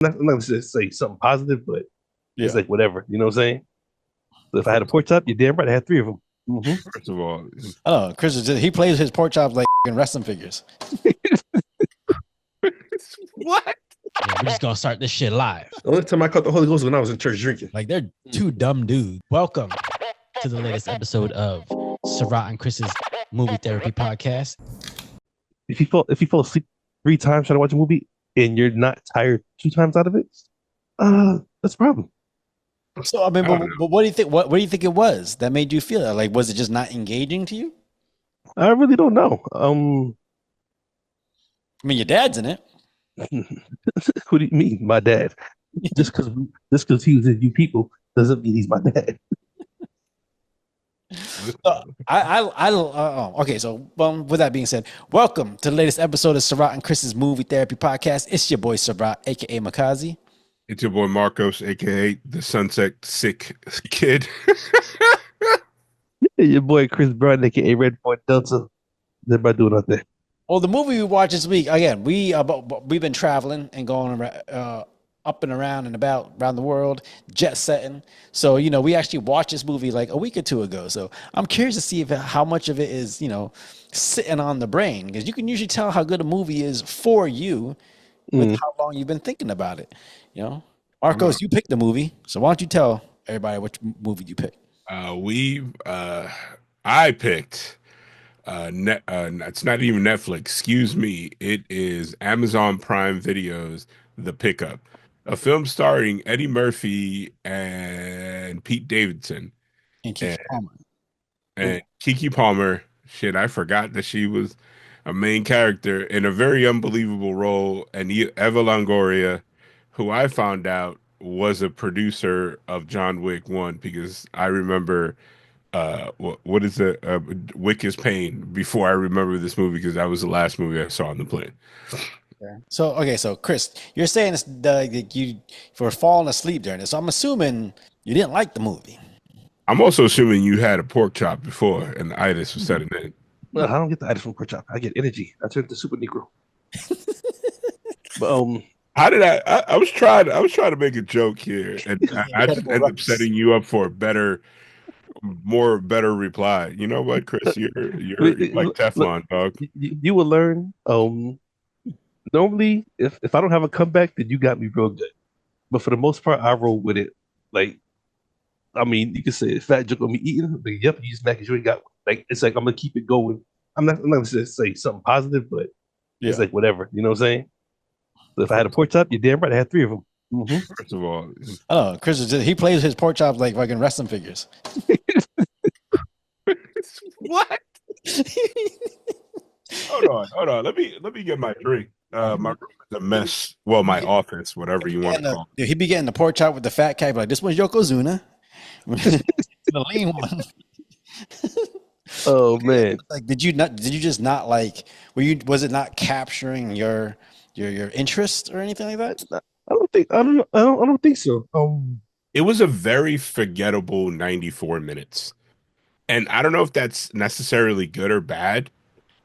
I'm not gonna say something positive, but it's Yeah. like whatever. You know what I'm saying? So if I had a pork chop, you're damn right. I had three of them. First of all, I don't know. Chris is he plays his pork chops like wrestling figures. what? Yeah, we're just gonna start this shit live. The only time I caught the Holy Ghost was when I was in church drinking. Like they're two dumb dudes. Welcome to the latest episode of Sarat and Chris's Movie Therapy Podcast. If you fall asleep three times trying to watch a movie and you're not tired two times out of it, that's a problem. So I mean, I but, don't know. but what do you think? What do you think it was that made you feel that? Like, was it just not engaging to you? I really don't know. I mean, your dad's in it. What do you mean, my dad? Just because he was in You People doesn't mean he's my dad. Okay. So, with that being said, welcome to the latest episode of Sarat and Chris's Movie Therapy Podcast. It's your boy Sarat, aka Makazi. It's your boy Marcos, aka the Sunset Sick Kid. Hey, your boy Chris Brown, aka Red Point Delta. What's everybody doing out there? Well, the movie we watched this week again. We've been traveling and going up and around and about around the world, jet setting. So we actually watched this movie like a week or two ago. So I'm curious to see how much of it is sitting on the brain, because you can usually tell how good a movie is for you with how long you've been thinking about it. Marcos, you picked the movie, so why don't you tell everybody which movie you picked? I picked it's not even Netflix, excuse me. It is Amazon Prime Video's The Pickup, a film starring Eddie Murphy and Pete Davidson And Keke and, Palmer. and Keke Palmer. Shit, I forgot that she was a main character in a very unbelievable role, and Eva Longoria, who I found out was a producer of John Wick 1, because I remember what is it? Wick is Pain before I remember this movie, because that was the last movie I saw on the plane. So Chris, you're saying you were falling asleep during this. So I'm assuming you didn't like the movie. I'm also assuming you had a pork chop before and the itis was setting in. Well, I don't get the itis from pork chop. I get energy. I turn to Super Negro. But How did I was trying to make a joke here, and I just ended up setting you up for a better reply. You know what, Chris? You're like look, Teflon, dog. you will learn. Normally, if I don't have a comeback, then you got me real good. But for the most part, I roll with it. Like, I mean, you can say fat joke on me eating, but yep, you just mad because you ain't got one. Like, it's like I'm gonna keep it going. I'm not gonna say something positive, but it's like whatever. You know what I'm saying? So if I had a pork chop, you're damn right. I had three of them. First of all, Oh, Chris he plays his pork chops like fucking wrestling figures. what? Hold on. Let me get my drink. My room is a mess. Well, my office, whatever you want to call it. He be getting the pork chop with the fat cat. Like, this one's Yokozuna. The lean one. Oh man! Like, did you just not like? Was it not capturing your interest or anything like that? I don't think so. It was a very forgettable 94 minutes. And I don't know if that's necessarily good or bad.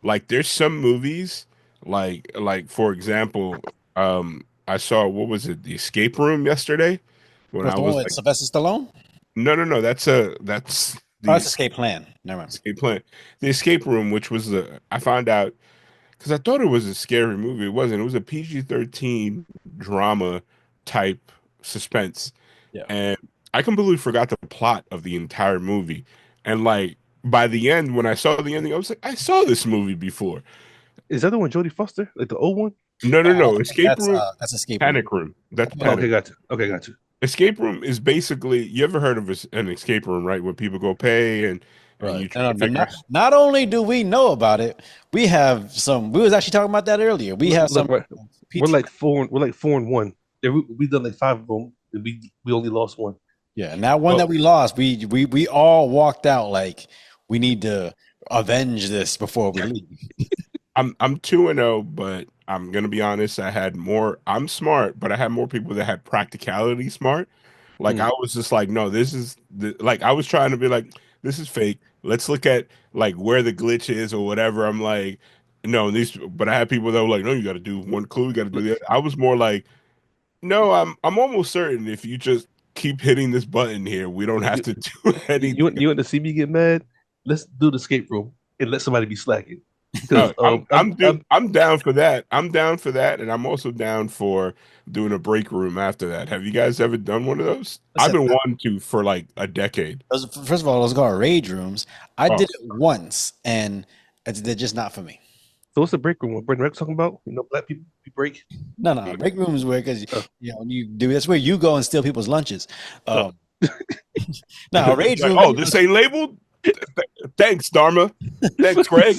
Like, there's some movies, like for example, I saw, what was it, The Escape Room yesterday, when What's I the was one with like, Sylvester Stallone? no, that's Oh, the that's Escape Plan. Never mind. escape plan. The Escape Room, which was I found out because I thought it was a scary movie. It wasn't. It was a PG-13 drama type suspense. Yeah. And I completely forgot the plot of the entire movie. And like by the end, when I saw the ending, I was like, I saw this movie before. Is that the one Jodie Foster, like the old one? No. Escape Room, That's Escape Room. Panic Room. That's Okay, Panic. gotcha. Okay, gotcha. Escape Room is basically, you ever heard of an escape room, right? Where people go pay and Right. you try to figure out. Not only do we know about it, we have some. We was actually talking about that earlier. We have some. We're like 4-1. Yeah, we done like five of them, and we only lost one. Yeah, and that one that we lost, we all walked out like we need to avenge this before we leave. I'm 2-0, but I'm gonna be honest. I'm smart, but I had more people that had practicality smart. Like I was just like, no, like I was trying to be like, this is fake. Let's look at like where the glitch is or whatever. I'm like, no, but I had people that were like, no, you got to do one clue, you got to do that. I was more like, No, I'm almost certain if you just keep hitting this button here, we don't have You to do anything. you want to see me get mad? Let's do the escape room and let somebody be slacking. Because I'm down for that. I'm down for that, and I'm also down for doing a break room after that. Have you guys ever done one of those? I've Listen, been wanting to for like a decade. first of all, those are rage rooms. I Oh, did it once, and they're just not for me. so what's the break room? What Brendan Rex talking about? You know, black people we break. No. Break rooms where because Uh, you do that's where you go and steal people's lunches. uh, Um, no, a rage like, room. oh, this ain't labeled. Thanks, Dharma. Thanks, Greg.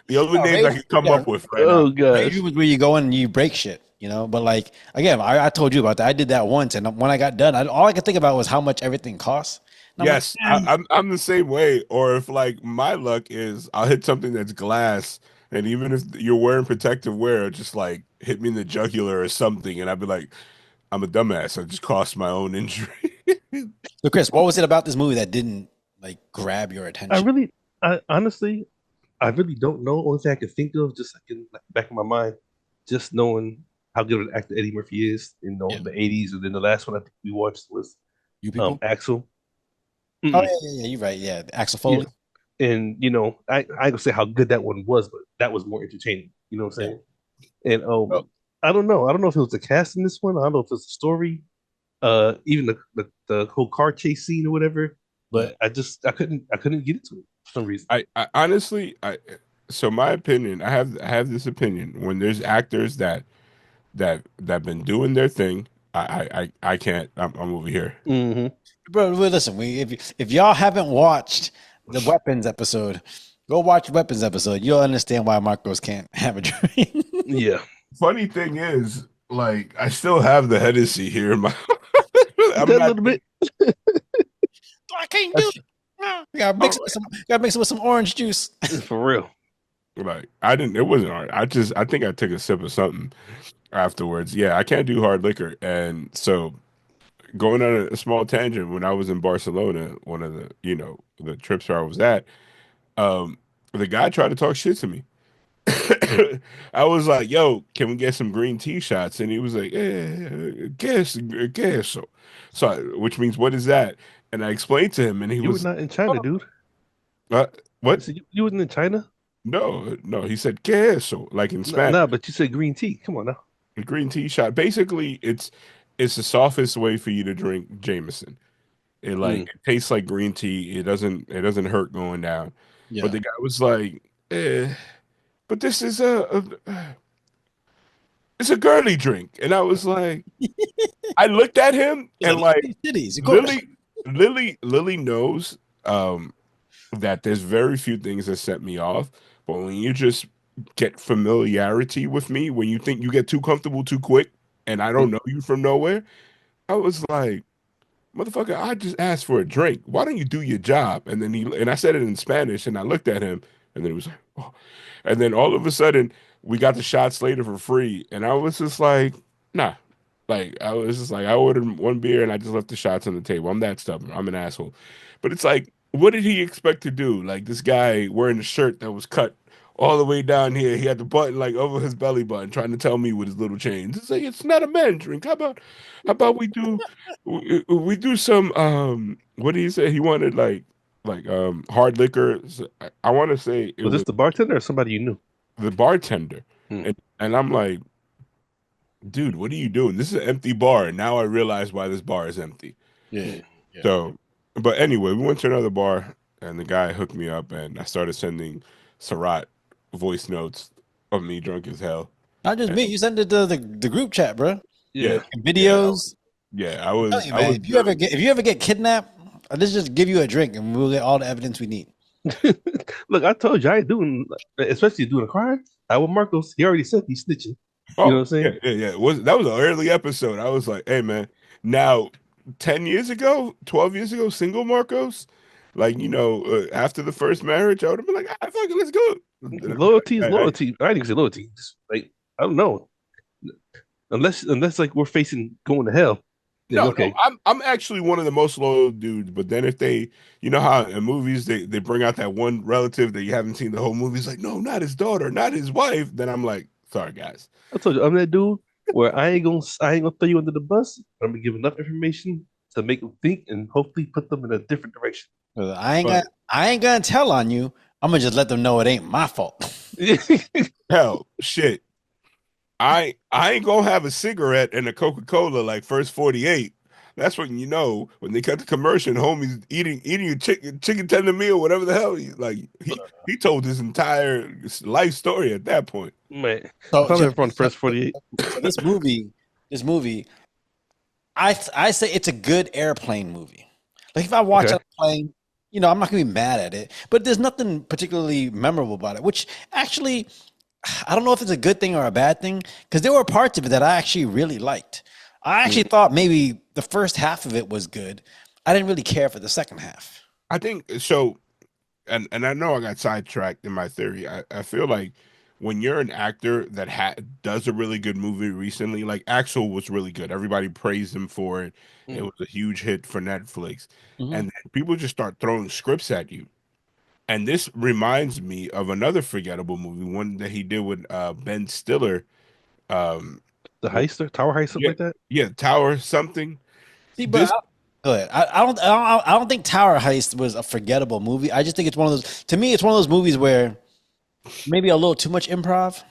The only No, names I can come yeah, up with right now. oh rage gosh. room is where you go in and you break shit. But like again, I told you about that. I did that once, and when I got done, all I could think about was how much everything costs. And I'm like, Yes, I'm the same way. Or if like my luck is I'll hit something that's glass, and even if you're wearing protective wear, just like hit me in the jugular or something, and I'd be like, I'm a dumbass. I just caused my own injury. so Chris, what was it about this movie that didn't like grab your I attention? really, I honestly, I really don't know. Only thing I can think of, just like in like, back in my mind, just knowing how good of an actor Eddie Murphy is, Yeah, in the '80s, and then the last one I think we watched was you people. Axel. Oh Mm-mm. yeah, you're right. Yeah, Axel Yeah, Foley. and I gonna say how good that one was, but that was more entertaining. You know what I'm Yeah. saying? And Well, I don't know. I don't know if it was the cast in this one. I don't know if it's the story, even the whole car chase scene or whatever. Yeah. But I couldn't get into it for some reason. I honestly, so my opinion, I have this opinion when there's actors that been doing their thing. I can't. I'm over here. Hmm. Bro, well, listen, if y'all haven't watched the weapons episode, go watch weapons episode. You'll understand why Marcos can't have a drink. Yeah, Funny thing is, like, I still have the Hennessy here in my. I'm that not. little bit. I can't do it. No. Gotta mix it with some orange juice. For real. Like I didn't. It wasn't hard. I think I took a sip of something afterwards. Yeah, I can't do hard liquor, and so going on a small tangent. When I was in Barcelona, one of the trips where I was at, um, the guy tried to talk shit to me. I was like, "Yo, can we get some green tea shots?" And he was like, guess so." Which means what is that? And I explained to him, and he You were was, not in China, "Oh, dude. I what? said you wasn't in China. No, no." He said queso, like in Spanish. Nah, but you said green tea. Come on now. A green tea shot. Basically, it's the softest way for you to drink Jameson. Mm. It tastes like green tea. It doesn't hurt going down. But Yeah. the guy was like, but this is it's a girly drink. And I was like, I looked at him It's and like like cities, of course. Lily knows that there's very few things that set me off. But when you just get familiarity with me, when you think you get too comfortable too quick and I don't know you from nowhere, I was like, motherfucker, I just asked for a drink. Why don't you do your job? And I said it in Spanish and I looked at him and then he was like, oh. And then all of a sudden we got the shots later for free. And I was just like, nah. Like I was just like, I ordered one beer and I just left the shots on the table. I'm that stubborn. I'm an asshole. But it's like, what did he expect to do? Like this guy wearing a shirt that was cut all the way down here. He had the button like over his belly button, trying to tell me with his little chains. It's like it's not a man drink. How about we do some what did he say? He wanted like hard liquor. I want to say it Was this was the bartender or somebody you knew? the bartender. Mm. And I'm like, dude, what are you doing? This is an empty bar, and now I realize why this bar is empty. Yeah. Mm. Yeah. So, but anyway, we went to another bar, and the guy hooked me up, and I started sending Sarat voice notes of me drunk as hell. Not just And me. You send it to the group chat, bro. yeah, Yeah. And yeah, videos. yeah. I Tell was, you, I man, was. if you ever get kidnapped, let's just give you a drink and we'll get all the evidence we need. Look, I told you I ain't doing, especially doing a crime. I with Marcos. He already said he's snitching. You know what Oh, I'm yeah, saying? yeah, yeah. That was an early episode. I was like, hey, man. Now, 10 years ago, 12 years ago, single Marcos, like after the first marriage, I would have been like, fuck it, let's go. And I'd be Loyalty is like, loyalty. I didn't even say loyalty. Just like I don't know. Unless like we're facing going to hell, then no, no, okay. I'm actually one of the most loyal dudes. But then if they, you know how in movies they bring out that one relative that you haven't seen the whole movie, it's like, no, not his daughter, not his wife. Then I'm like, sorry, guys. I told you I'm that dude. where I ain't gonna throw you under the bus. But I'm gonna give enough information to make them think and hopefully put them in a different direction. But I ain't gonna tell on you. I'm gonna just let them know it ain't my fault. hell, shit. I ain't gonna have a cigarette and a Coca-Cola like first 48. That's when you know when they cut the commercial, and homie's eating a chicken tender meal, whatever the hell he told his entire life story at that point. Man, So, if I'm ever on the first 48, so this movie, I say it's a good airplane movie. Like if I watch it on a plane, I'm not gonna be mad at it. But there's nothing particularly memorable about it, which actually I don't know if it's a good thing or a bad thing, because there were parts of it that I actually really liked. I actually thought maybe the first half of it was good. I didn't really care for the second half. I think so, and I know I got sidetracked in my theory. I feel like when you're an actor that does a really good movie recently, like Axel was really good. Everybody praised him for it. It was a huge hit for Netflix, and then people just start throwing scripts at you. And this reminds me of another forgettable movie, one that he did with Ben Stiller. Um, the heister, tower heist, something yeah, like that. yeah, Tower something. See, but This go ahead. I don't think Tower Heist was a forgettable movie. I just think it's one of those. To me, it's one of those movies where maybe a little too much improv.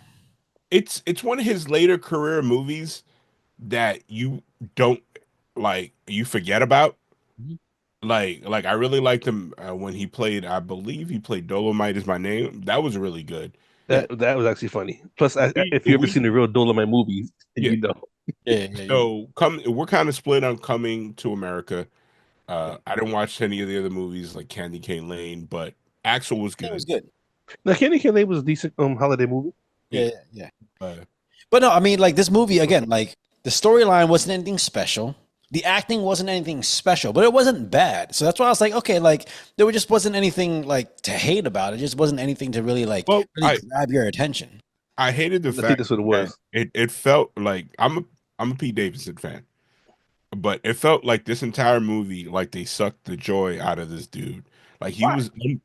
it's one of his later career movies that you don't you forget about. Like I really liked him when he played. I believe he played Dolomite is My Name. That was really good. Yeah. That was actually funny. Plus, We if you ever we seen the real Dolomite movies, yeah. Yeah. So we're kind of split on Coming to America. I didn't watch any of the other movies like Candy Cane Lane, but Axel was It was good. good. Now, Candy Cane was a decent holiday movie. Yeah. Uh, But no, I mean, like this movie again, like the storyline wasn't anything special. The acting wasn't anything special, but it wasn't bad. So that's why I was like, okay, like there just wasn't anything like to hate about. It just wasn't anything to really well, really grab your attention. I hated the I think fact that's what it that was. it felt like I'm a Pete Davidson fan, but it felt like this entire movie like they sucked the joy out of this dude. Like Why?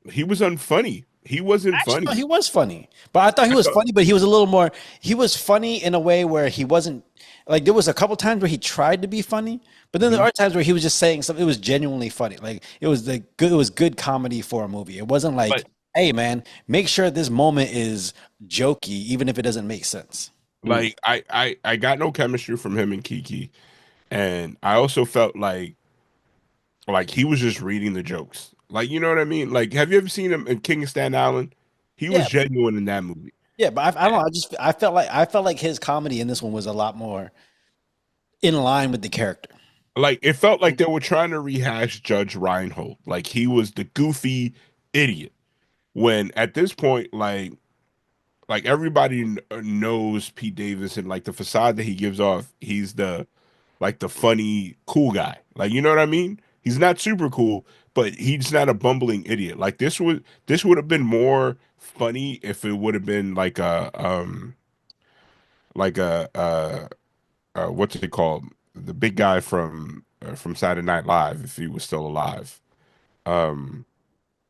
he was unfunny. He wasn't Actually, no, funny. he was funny, but I thought he I was thought funny, but he was a little more. He was funny in a way where he wasn't like there was a couple times where he tried to be funny, but then there Mhm. are times where he was just saying something. It was genuinely funny. Like it was good. It was good comedy for a movie. It wasn't like, But hey man, make sure this moment is jokey, even if it doesn't make sense. like I got no chemistry from him and Kiki, and I also felt like he was just reading the jokes. Like you know what I mean? Like have you ever seen him in King of Staten Island? He was Yeah, genuine in that movie. yeah, but I don't know. I felt like his comedy in this one was a lot more in line with the character. Like it felt like they were trying to rehash Judge Reinhold. Like he was the goofy idiot. When at this point, like everybody knows Pete Davidson, like the facade that he gives off, he's the funny cool guy. Like you know what I mean? He's not super cool, but he's not a bumbling idiot. Like this would have been more funny if it would have been like what's it called? The big guy from Saturday Night Live, if he was still alive. Um,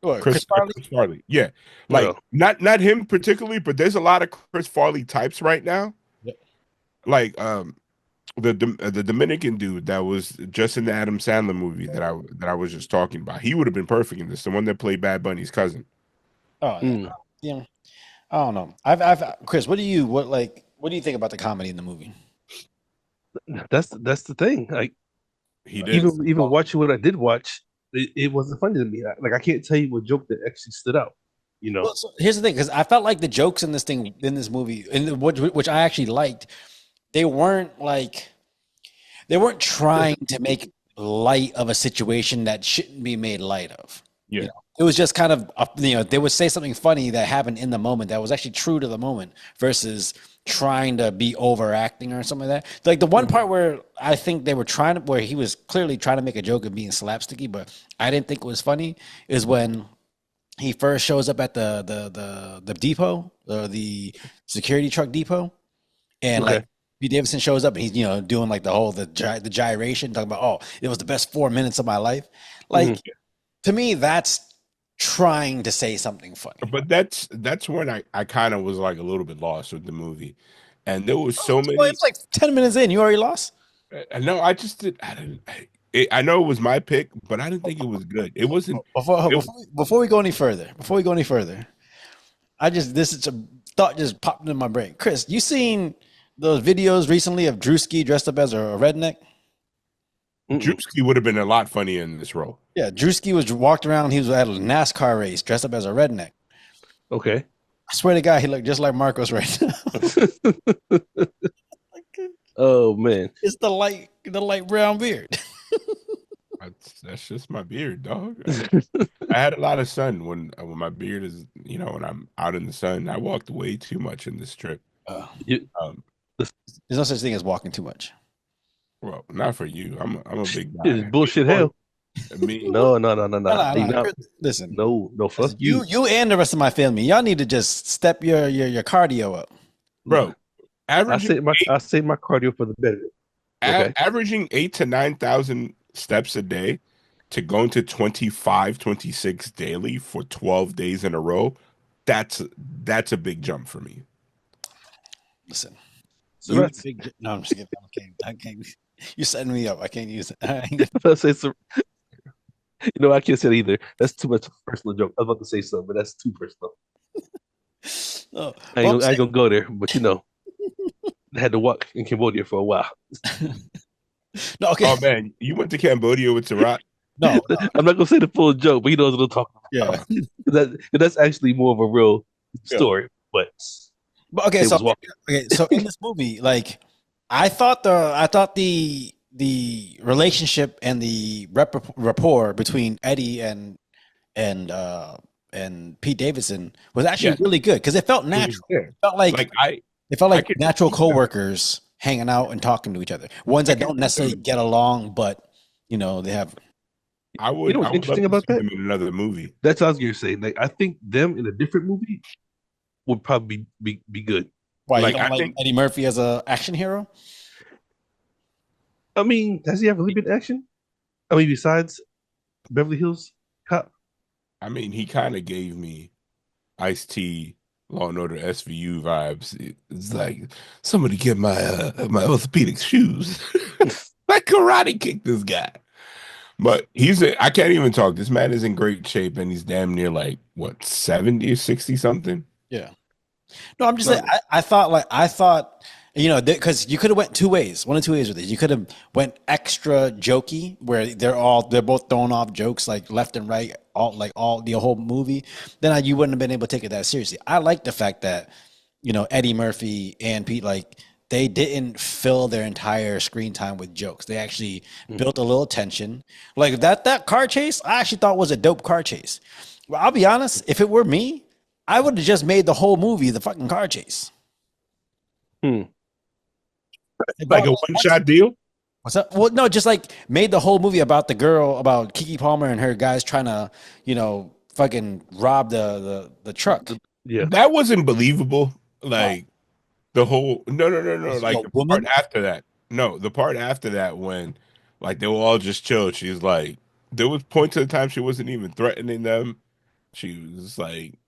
What, Chris Farley? Chris Farley. Yeah, like Well, not him particularly, but there's a lot of Chris Farley types right now. Yeah. Like the Dominican dude that was just in the Adam Sandler movie that I was just talking about. He would have been perfect in this. The one that played Bad Bunny's cousin. Oh, mm, yeah. I don't know. Chris, what do you think about the comedy in the movie? that's the thing. Like He did. even watching what I did watch, it wasn't funny to me. Like I can't tell you what joke that actually stood out. You know, Well, so here's the thing, because I felt like the jokes in this movie, which I actually liked, they weren't trying to make light of a situation that shouldn't be made light of. Yeah. You know, it was just kind of they would say something funny that happened in the moment that was actually true to the moment versus trying to be overacting or something like that. Like the one part where I think they were where he was clearly trying to make a joke of being slapsticky, but I didn't think it was funny, is when he first shows up at the depot or the security truck depot, and Okay. like Pete Davidson shows up and he's doing like the gyration, talking about, oh, it was the best 4 minutes of my life. Like to me, that's trying to say something funny. But that's when I kind of was like a little bit lost with the movie. and there was so many. Well, it's like 10 minutes in. You already lost. No, I just did. I didn't. I know it was my pick, but I didn't think it was good. It wasn't. Before we go any further, this is a thought just popped into my brain. Chris, you seen those videos recently of Drewski dressed up as a redneck? Drewski would have been a lot funnier in this role. Yeah, Drewski was walked around. He was at a NASCAR race dressed up as a redneck. Okay. I swear to God, he looked just like Marcos right now. Oh man, it's the light brown beard. That's just my beard, dog. I had a lot of sun when my beard is, when I'm out in the sun. I walked way too much in this trip. There's no such thing as walking too much. Well, not for you. I'm a big guy. It's bullshit hell. Me? No. Listen, no, fuck you. You and the rest of my family. Y'all need to just step your cardio up, bro. I say my cardio for the better. Okay. Averaging 8,000 to 9,000 steps a day to going to 25, 26 daily for 12 days in a row. That's a big jump for me. Listen, so no, I'm just kidding. I can't. You're setting me up. I can't use it. I can't say it either. That's too much personal joke. I was about to say something, but that's too personal. I ain't gonna go there, but I had to walk in Cambodia for a while. No, okay. Oh man, you went to Cambodia with Sarat? No, I'm not gonna say the full joke, but he knows what I'm talking about. Yeah, that's actually more of a real story. But okay, so in this movie, like I thought the relationship and the rapport between Eddie and Pete Davidson was actually really good because it felt natural. It felt like natural coworkers hanging out and talking to each other. Ones that don't necessarily get along, but they have. I would. What's interesting about that? In another movie. That's what I was gonna say. Like I think them in a different movie would probably be good. Why you don't like Eddie Murphy as an action hero? I mean, has he ever really been action? I mean, besides Beverly Hills Cop. I mean, he kind of gave me Ice-T, Law and Order SVU vibes. It's like somebody get my orthopedic shoes. Like karate kick this guy. But I can't even talk. This man is in great shape and he's damn near like what 70 or 60 something. Yeah. No, I'm just saying. I thought because you could have went two ways. One of two ways with this. You could have went extra jokey where they're both throwing off jokes like left and right, all the whole movie. Then you wouldn't have been able to take it that seriously. I like the fact that Eddie Murphy and Pete, like, they didn't fill their entire screen time with jokes. They actually built a little tension. Like that car chase, I actually thought was a dope car chase. Well, I'll be honest, if it were me, I would have just made the whole movie the fucking car chase. Like a one-shot deal? What's that? Well, no, just like made the whole movie about the girl, about Keke Palmer and her guys trying to, fucking rob the truck. Yeah. That wasn't believable. Like the whole no. Like the part after that. No, the part after that when like they were all just chill. She's like, there was points of the time she wasn't even threatening them. She was like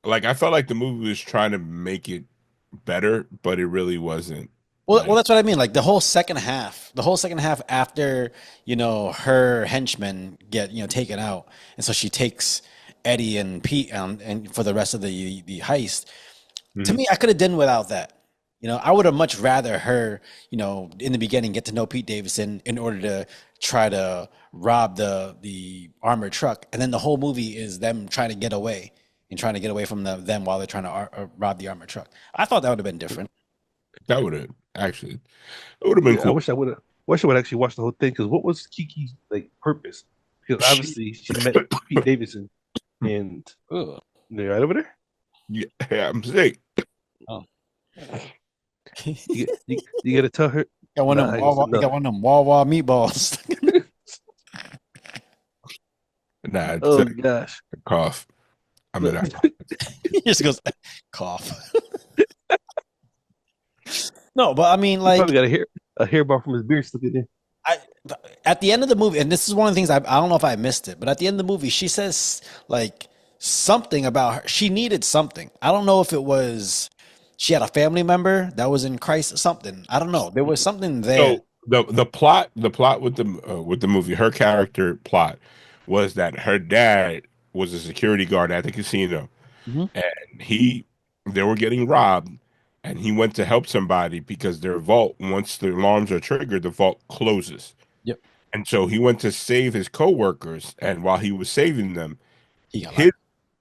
I felt like the movie was trying to make it better, but it really wasn't. Well, that's what I mean. Like the whole second half after, her henchmen get, taken out. And so she takes Eddie and Pete and for the rest of the heist. Mm-hmm. To me, I could have done without that. I would have much rather her, in the beginning, get to know Pete Davidson in order to try to rob the armored truck. And then the whole movie is them trying to get away from them while they're trying to rob the armored truck. I thought that would have been different. That would have actually, it would have been cool. I wish I would actually watch the whole thing because what was Kiki's purpose? Because obviously she met Pete Davidson and they're right over there. Yeah, I'm sick. Oh, you gotta tell her. Got one of them Wawa meatballs. Nah. Oh gosh. Cough. I mean, he just goes cough. No, but I mean, like, he probably got a hair bar from his beard stuck in there. At the end of the movie, and this is one of the things I don't know if I missed it, but at the end of the movie, she says like something about her. She needed something. I don't know if it was she had a family member that was in Christ or something. I don't know. There was something there. So the plot with the movie, her character plot was that her dad was a security guard at the casino, Mhm. and they were getting robbed, and he went to help somebody because their vault, once the alarms are triggered, the vault closes. Yep. And so he went to save his coworkers, and while he was saving them, He got his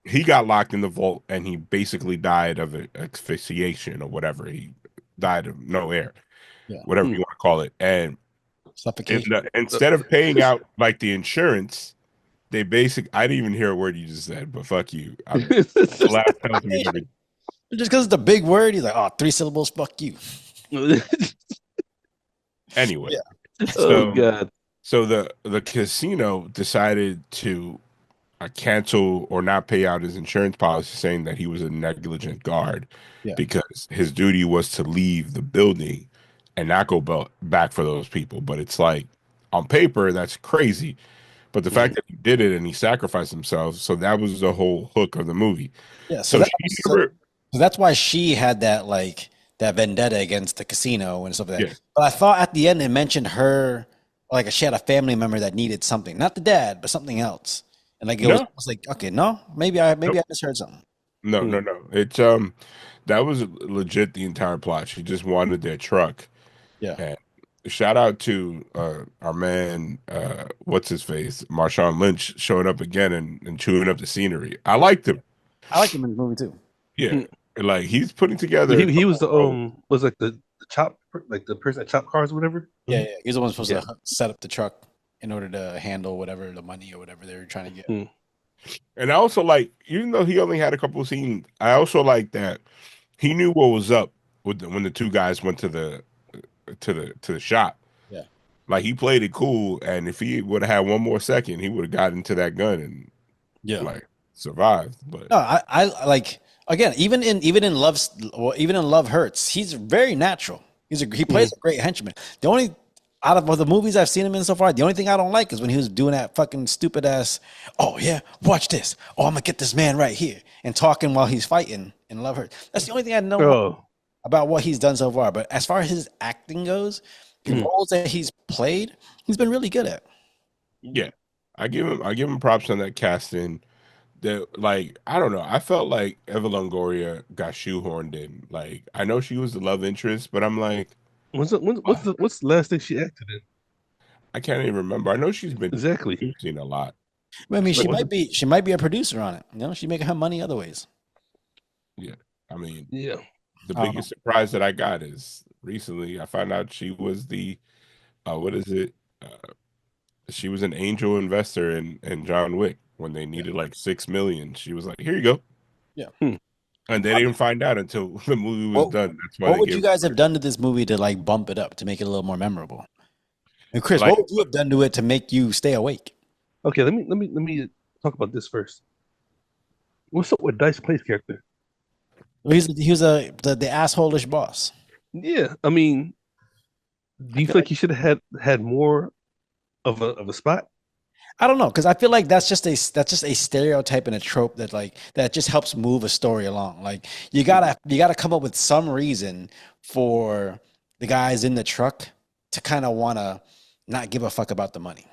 he got locked in the vault, and he basically died of asphyxiation or whatever. He died of no air, Yeah. whatever you want to call it. And suffocation. instead of paying out like the insurance, I didn't even hear a word you just said, but fuck you. The last tells me everything. Just because it's a big word, he's like, oh, 3 syllables, fuck you. Anyway, Yeah. Oh God. so the casino decided to cancel or not pay out his insurance policy, saying that he was a negligent guard because his duty was to leave the building and not go back for those people. But it's like, on paper, that's crazy. But the fact that he did it and he sacrificed himself, so that was the whole hook of the movie. Yeah. So That's why she had that that vendetta against the casino and stuff like that. Yeah. But I thought at the end it mentioned her, like she had a family member that needed something, not the dad, but something else. And like it was like, okay, no, maybe I misheard something. No. It's that was legit the entire plot. She just wanted their truck. Yeah. And shout out to our man, what's his face, Marshawn Lynch, showing up again and chewing up the scenery. I liked him. I liked him in the movie too. Yeah, like he's putting together. He was the was like the chop, like the person that chopped cars or whatever. Yeah. He's the one supposed to set up the truck in order to handle whatever the money or whatever they were trying to get. And I also like, even though he only had a couple of scenes, I also like that he knew what was up when the two guys went to the shop. Yeah, like he played it cool, and if he would have had one more second, he would have got into that gun and like survived. But no, I like, again, even in Love Hurts, he's very natural. He plays a great henchman. The only out of the movies I've seen him in so far, the only thing I don't like is when he was doing that fucking stupid ass, oh yeah, watch this. Oh, I'm gonna get this man right here, and talking while he's fighting in Love Hurts. That's the only thing I know about what he's done so far. But as far as his acting goes, the roles that he's played, he's been really good at. Yeah, I give him props on that casting. That, like, I don't know, I felt like Eva Longoria got shoehorned in. Like, I know she was the love interest, but I'm like, what's the last thing she acted in? I can't even remember. I know she's been seen a lot. I mean, she might be a producer on it. You know, she's making her money other ways. Yeah, I mean, the biggest surprise that I got is recently I found out she was the she was an angel investor in John Wick when they needed like $6 million. She was like, "Here you go." Yeah. And they didn't find out until the movie was done. That's why. What would you guys have done to this movie to like bump it up to make it a little more memorable? And Chris, what would you have done to it to make you stay awake? Okay, let me talk about this first. What's up with Dice Clay's character? Well, he was the asshole-ish boss. Yeah, I mean, do you feel like he should have had more of a spot? I don't know, because I feel like that's just a stereotype and a trope that just helps move a story along. Like you gotta come up with some reason for the guys in the truck to kind of want to not give a fuck about the money.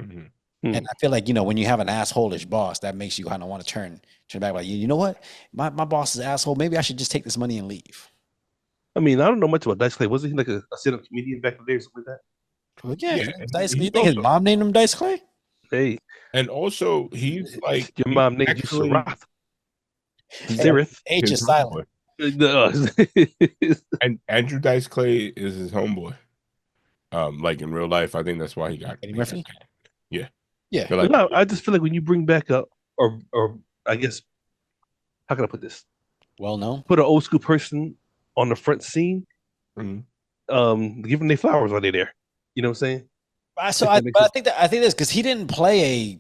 Mm-hmm. And I feel like, you know, when you have an asshole-ish boss, that makes you kind of want to turn back. Like, you know what? My boss is an asshole. Maybe I should just take this money and leave. I mean, I don't know much about Dice Clay. Wasn't he like a stand-up comedian back in the day or something like that? Well, yeah. Dice, you think his mom named him Dice Clay? Hey. And also, he's like... Your mom named you Sarath. Zerith. H is silent. And Andrew Dice Clay is his homeboy. Like in real life, I think that's why he got... Eddie Murphy? Yeah. Yeah. Like, no, I just feel like when you bring back up, or I guess, how can I put this? Well known. Put an old school person on the front scene, mm-hmm. Give them their flowers while they're there. You know what I'm saying? So I think this because he didn't play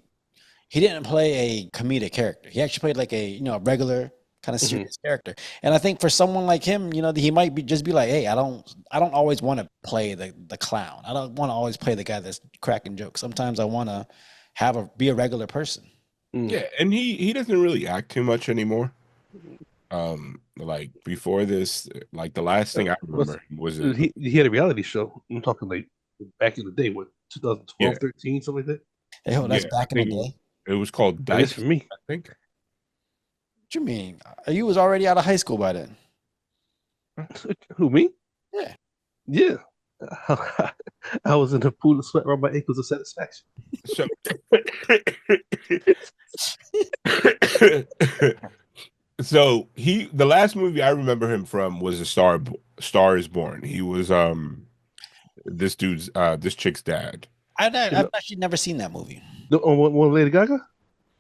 a comedic character. He actually played like a regular kind of serious character. And I think for someone like him, he might just be like, hey, I don't always want to play the clown. I don't want to always play the guy that's cracking jokes. Sometimes I want to be a regular person. Yeah, and he doesn't really act too much anymore. like before this, like the last thing I remember was he had a reality show. I'm talking like back in the day, what 2012, yeah, 13, something like that. Hey, hold, that's yeah. I back in the think day. it was called It is Dice. for me. I think. What you mean? You was already out of high school by then. Who, me? Yeah. Yeah. I was in the pool of sweat around my ankles of satisfaction. So, so the last movie I remember him from was Star is Born. He was this dude's this chick's dad. I've You know, actually never seen that movie. the one Lady Gaga?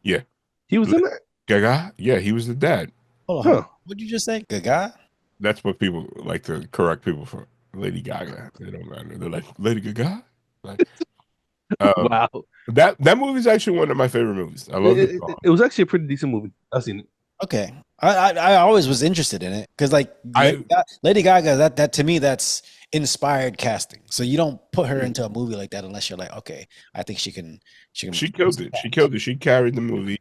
Yeah. He was in that? Gaga? Yeah, he was the dad. Hold on. Huh. What did you just say? Gaga? That's what people like to correct people for. Lady Gaga. They don't matter. They're like Lady Gaga. Like, Wow. that movie is actually one of my favorite movies. I love it. It was actually a pretty decent movie. I've seen it. Okay. I always was interested in it because like Lady Gaga, that to me, that's inspired casting. So you don't put her into a movie like that unless you're like, okay, I think she can. She killed it. She killed it. She carried the movie.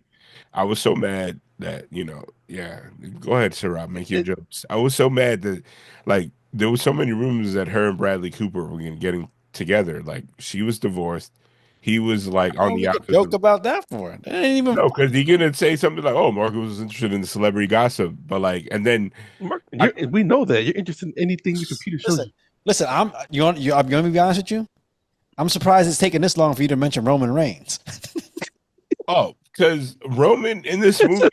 I was so mad that, yeah. Go ahead, Sarah, make your jokes. I was so mad that, like, there was so many rumors that her and Bradley Cooper were getting together. Like, she was divorced. He was like on the opposite. Joke about that for it. No, because he gonna say something like, "Oh, Marcus was interested in the celebrity gossip," but like, and then Mark, we know that you're interested in anything your computer shows you. Listen, I'm going to be honest with you. I'm surprised it's taking this long for you to mention Roman Reigns. Oh, because Roman in this movie,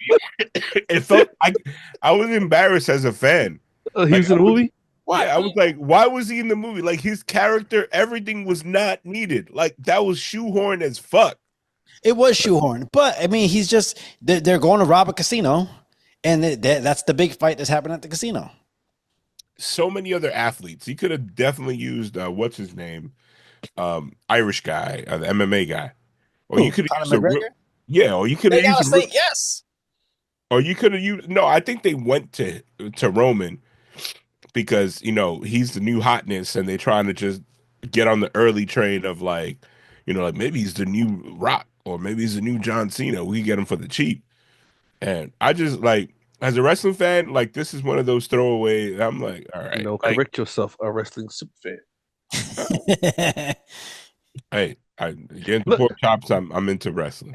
it felt I was embarrassed as a fan. He was in the movie? Why? I was like, why was he in the movie? Like his character, everything was not needed. Like that was shoehorned as fuck. It was shoehorned, but I mean, he's just they're going to rob a casino, and that's the big fight that's happening at the casino. So many other athletes. He could have definitely used what's his name, Irish guy, the MMA guy, or you could have used or you could have used yes, or you could have used. No, I think they went to Roman because he's the new hotness, and they're trying to just get on the early train of like maybe he's the new Rock or maybe he's the new John Cena. We can get him for the cheap. And I just like, as a wrestling fan, like this is one of those throwaway. I'm like, all right, correct yourself, a wrestling super fan. Hey, I get into pork chops. I'm into wrestling.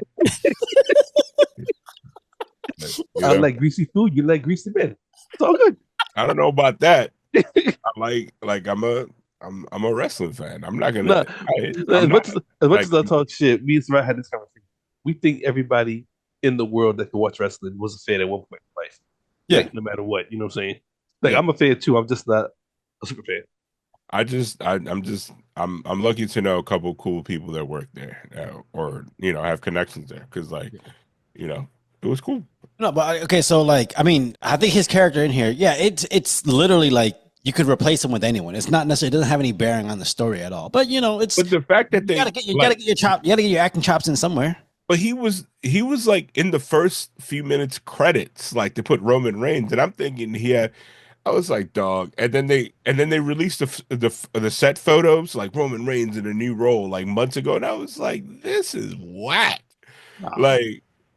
I like greasy food. You like greasy men. It's all good. I don't know about that. I like I'm a wrestling fan. I'm not gonna. As much as I talk shit, me and Sarah had this conversation. We think everybody in the world that can watch wrestling was a fan at one point in life. Yeah, like, no matter what, you know what I'm saying. Like I'm a fan too. I'm just not a super fan. I'm lucky to know a couple cool people that work there, or have connections there, because it was cool. No, but okay, so like, I mean, I think his character in here, yeah, it's literally like you could replace him with anyone. It's not necessarily, it doesn't have any bearing on the story at all. But it's but the fact that you gotta get your acting chops in somewhere. But he was like in the first few minutes credits, like they put Roman Reigns, and I'm thinking I was like, dog, and then they released the set photos, like Roman Reigns in a new role, like months ago, and I was like, this is whack. Wow.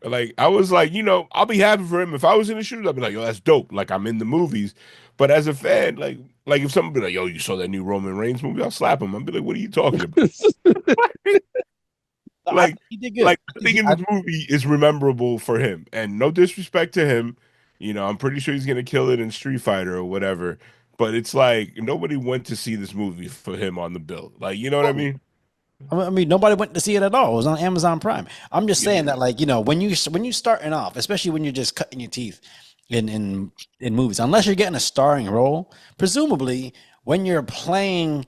Like I was like, I'll be happy for him if I was in the shoes. I'd be like, yo, that's dope. Like I'm in the movies, but as a fan, like if someone be like, yo, you saw that new Roman Reigns movie? I'll slap him. I'll be like, what are you talking about? He did good. Like I think in this movie is memorable for him, and no disrespect to him. I'm pretty sure he's gonna kill it in Street Fighter or whatever. But it's like nobody went to see this movie for him on the bill. Like, you know what I mean? I mean, nobody went to see it at all. It was on Amazon Prime. I'm just saying that, like, when you starting off, especially when you're just cutting your teeth in movies, unless you're getting a starring role, presumably when you're playing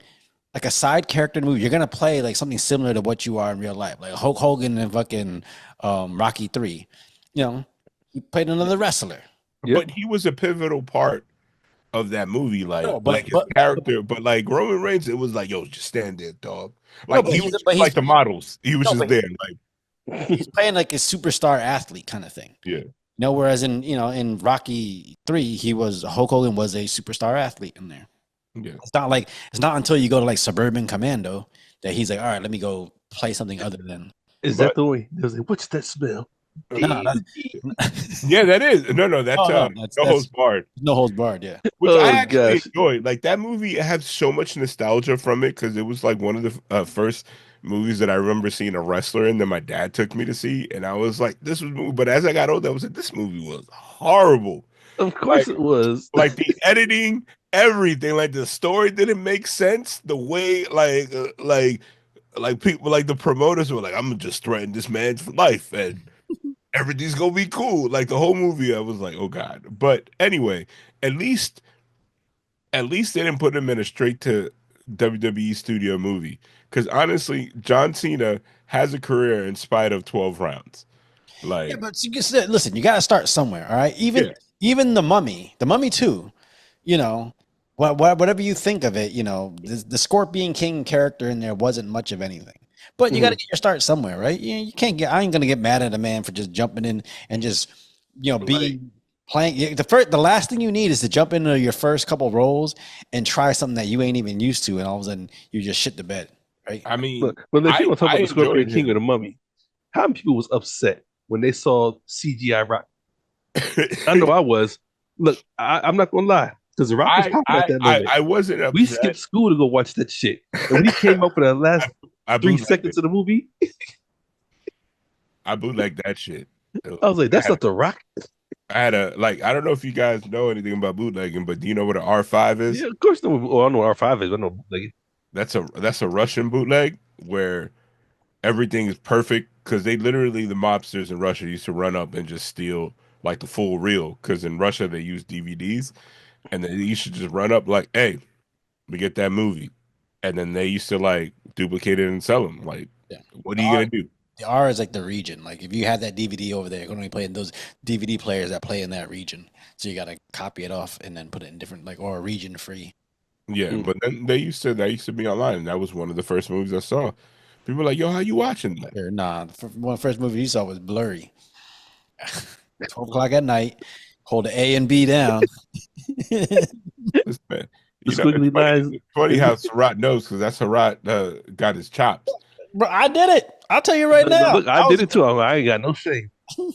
like a side character in the movie, you're gonna play like something similar to what you are in real life, like Hulk Hogan in fucking Rocky 3. He played another wrestler. Yep. But he was a pivotal part of that movie, his character. But like Roman Reigns, it was like, yo, just stand there, dog. Like he was like the models. He was just there, like he's playing like a superstar athlete kind of thing. Yeah. Whereas in Rocky 3, Hulk Hogan was a superstar athlete in there. Yeah. It's not until you go to like Suburban Commando that he's like, all right, let me go play something other than. Is that the way? He was like, what's that smell? No, Yeah, that is no. That's no, No Holds Barred, No Holds Barred. Yeah. which I Oh actually gosh. enjoyed. Like that movie, I have so much nostalgia from it because it was like one of the first movies that I remember seeing a wrestler in that my dad took me to see, and I was like, "This was." But as I got older, I was like, "This movie was horrible." Of Like, course it was. like the editing, everything, like the story didn't make sense. The way, like people, like the promoters were like, "I'm gonna just threaten this man's life, and everything's gonna be cool." Like the whole movie, I was like, "Oh God!" But anyway, at least, at least they didn't put him in a straight to WWE studio movie. Because honestly, John Cena has a career in spite of 12 rounds. Yeah, Like, but you just listen. You got to start somewhere. All right. yeah, Even the mummy too. You know, whatever you think of it, you know, the Scorpion King character in there wasn't much of anything. But you got to Mhm. get your start somewhere, right? You can't get. I ain't gonna get mad at a man for just jumping in and just, you know, being playing. The last thing you need is to jump into your first couple roles and try something that you ain't even used to, and all of a sudden you just shit the bed, right? I mean, But if you want to talk I about the Scorpion enjoyed King or him. the Mummy, how many people was upset when they saw CGI Rock? I know I was. Look, I'm not gonna lie, because the Rock was popping at that moment. I wasn't We upset. skipped school to go watch that shit, and when he came up for the last I 3 seconds of the movie, I bootlegged that shit. I was like, I "That's had, not the Rock." I had a like. I don't know if you guys know anything about bootlegging, but do you know what an R5 is? Yeah, of course. No, well, I know what R5 is. I know, like, That's a Russian bootleg where everything is perfect because they literally the mobsters in Russia used to run up and just steal like the full reel because in Russia they use DVDs and then you should just run up like, hey, we get that movie, and then they used to like duplicate it and sell them. Like, Yeah. what are you gonna do? The R is like the region. Like if you have that DVD over there, you're gonna be playing those DVD players that play in that region. So you gotta copy it off and then put it in different like or region free. Yeah, mm. but then that used to be online, and that was one of the first movies I saw. People were like, yo, how you watching that? Or nah, one of the first movie you saw was Blurry. 12 o'clock at night. Hold the A and B down. Man, The squiggly lines. it's funny how Sarat knows because that's Sarat got his chops. Bro, I did it. I'll tell you right now. Look, I did it too. I ain't got no shame.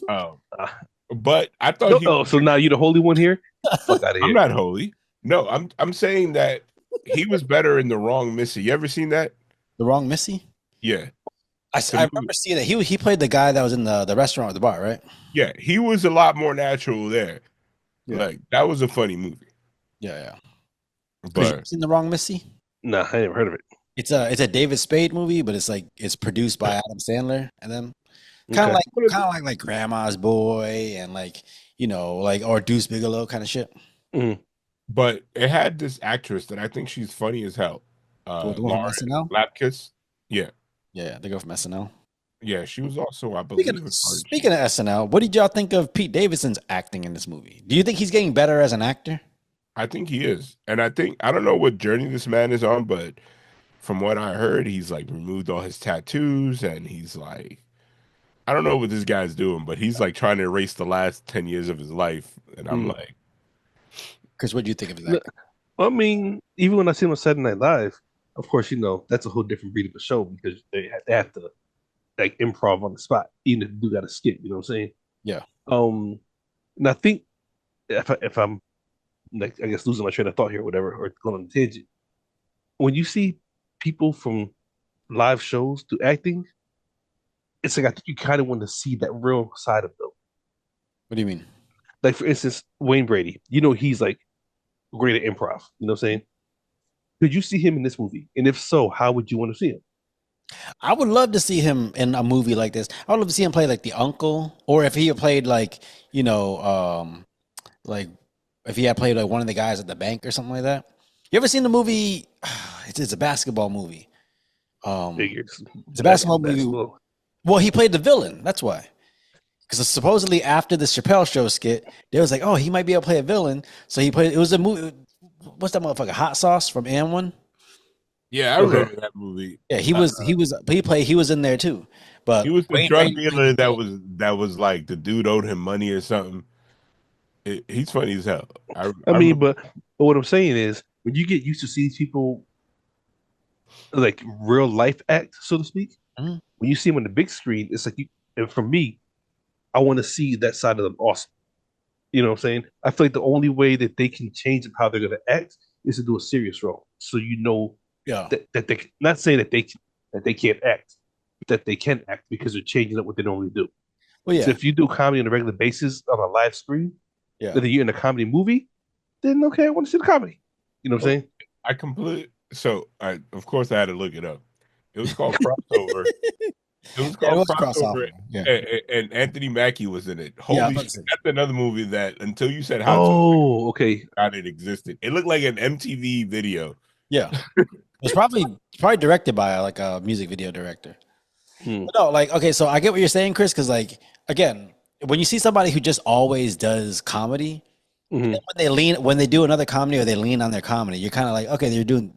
Um, Uh, but I thought no, he. oh, so now you the holy one here? Fuck out of I'm here. not holy. No, I'm saying that he was better in The Wrong Missy. You ever seen that? The Wrong Missy? Yeah. I remember seeing that. He played the guy that was in the restaurant or the bar, right? Yeah, he was a lot more natural there. Yeah. Like that was a funny movie. Yeah. But You seen The Wrong Missy? Nah, I never heard of it. It's a David Spade movie, but it's produced by Adam Sandler and them. Kind of Okay. like Grandma's Boy and like like or Deuce Bigelow kind of shit. Mm. but it had this actress that I think she's funny as hell. The one from Lauren SNL. Lapkus. Yeah. Yeah, the girl from SNL. Yeah, she was also, I believe, Speaking of SNL, what did y'all think of Pete Davidson's acting in this movie? Do you think he's getting better as an actor? I think he is. And I don't know what journey this man is on, but from what I heard, he's like removed all his tattoos and he's like, I don't know what this guy's doing, but he's like trying to erase the last 10 years of his life. And I'm like, Chris, what do you think of his Look, acting? I mean, even when I see him on Saturday Night Live, of course, that's a whole different breed of a show because they have to like improv on the spot, even if you got to skip. You know what I'm saying? Yeah. And I think if I'm like, I guess losing my train of thought here, or whatever, or going on a tangent, when you see people from live shows do acting, it's like I think you kind of want to see that real side of them. What do you mean? Like for instance, Wayne Brady, he's like great at improv. You know what I'm saying? Could you see him in this movie? And if so, how would you want to see him? I would love to see him in a movie like this. I would love to see him play like the uncle, or if he had played like, like if he had played like one of the guys at the bank or something like that. You ever seen the movie? It's a basketball movie. Figures. It's a basketball movie. Well, he played the villain. That's why. Because supposedly after the Chappelle Show skit, they was like, "Oh, he might be able to play a villain." So he played. It was a movie. What's that motherfucker? Hot Sauce from Am1. yeah, I remember that movie. Yeah, he was in there too. But He was the Wayne drug Brady dealer that was like the dude owed him money or something. He's funny as hell. I mean, but what I'm saying is, when you get used to seeing people like real life act, so to speak, Mhm. when you see them on the big screen, it's like and for me, I want to see that side of them also. You know what I'm saying? I feel like the only way that they can change how they're gonna act is to do a serious role. So you know Yeah. that they not saying that they can't act, but that they can act because they're changing up what they normally do. Well, So yeah. if you do comedy on a regular basis on a live screen, Yeah. then you're in a comedy movie, then okay, I want to see the comedy. You know what I'm saying? I completely. So of course I had to look it up. It was called Crossover. It was Yeah, it called was Crossover, crossover. Yeah. and Anthony Mackie was in it. Yeah, I'm Holy about to shit! say. That's another movie that until you said how to Oh, okay. God it existed. It looked like an MTV video. Yeah. It was probably directed by like a music video director. Hmm. But no, like, okay, so I get what you're saying, Chris, because like again, when you see somebody who just always does comedy, Mhm. when they do another comedy or they lean on their comedy, you're kind of like, okay, you're doing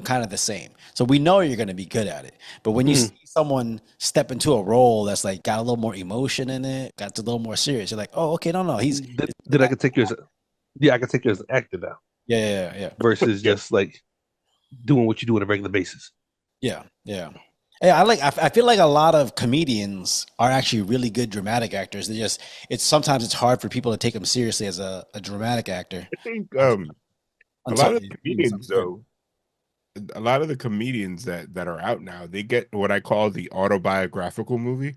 kind of the same. So we know you're gonna be good at it. But when you Mhm. see someone step into a role that's like got a little more emotion in it, got a little more serious, you're like, oh, okay, no, Then I can take you as I can take you as an actor now yeah. versus just like doing what you do on a regular basis. Yeah. Hey, I feel like a lot of comedians are actually really good dramatic actors. Sometimes it's hard for people to take them seriously as a dramatic actor. I think un- a lot Until of they do comedians something good. though, a lot of the comedians that are out now, they get what I call the autobiographical movie,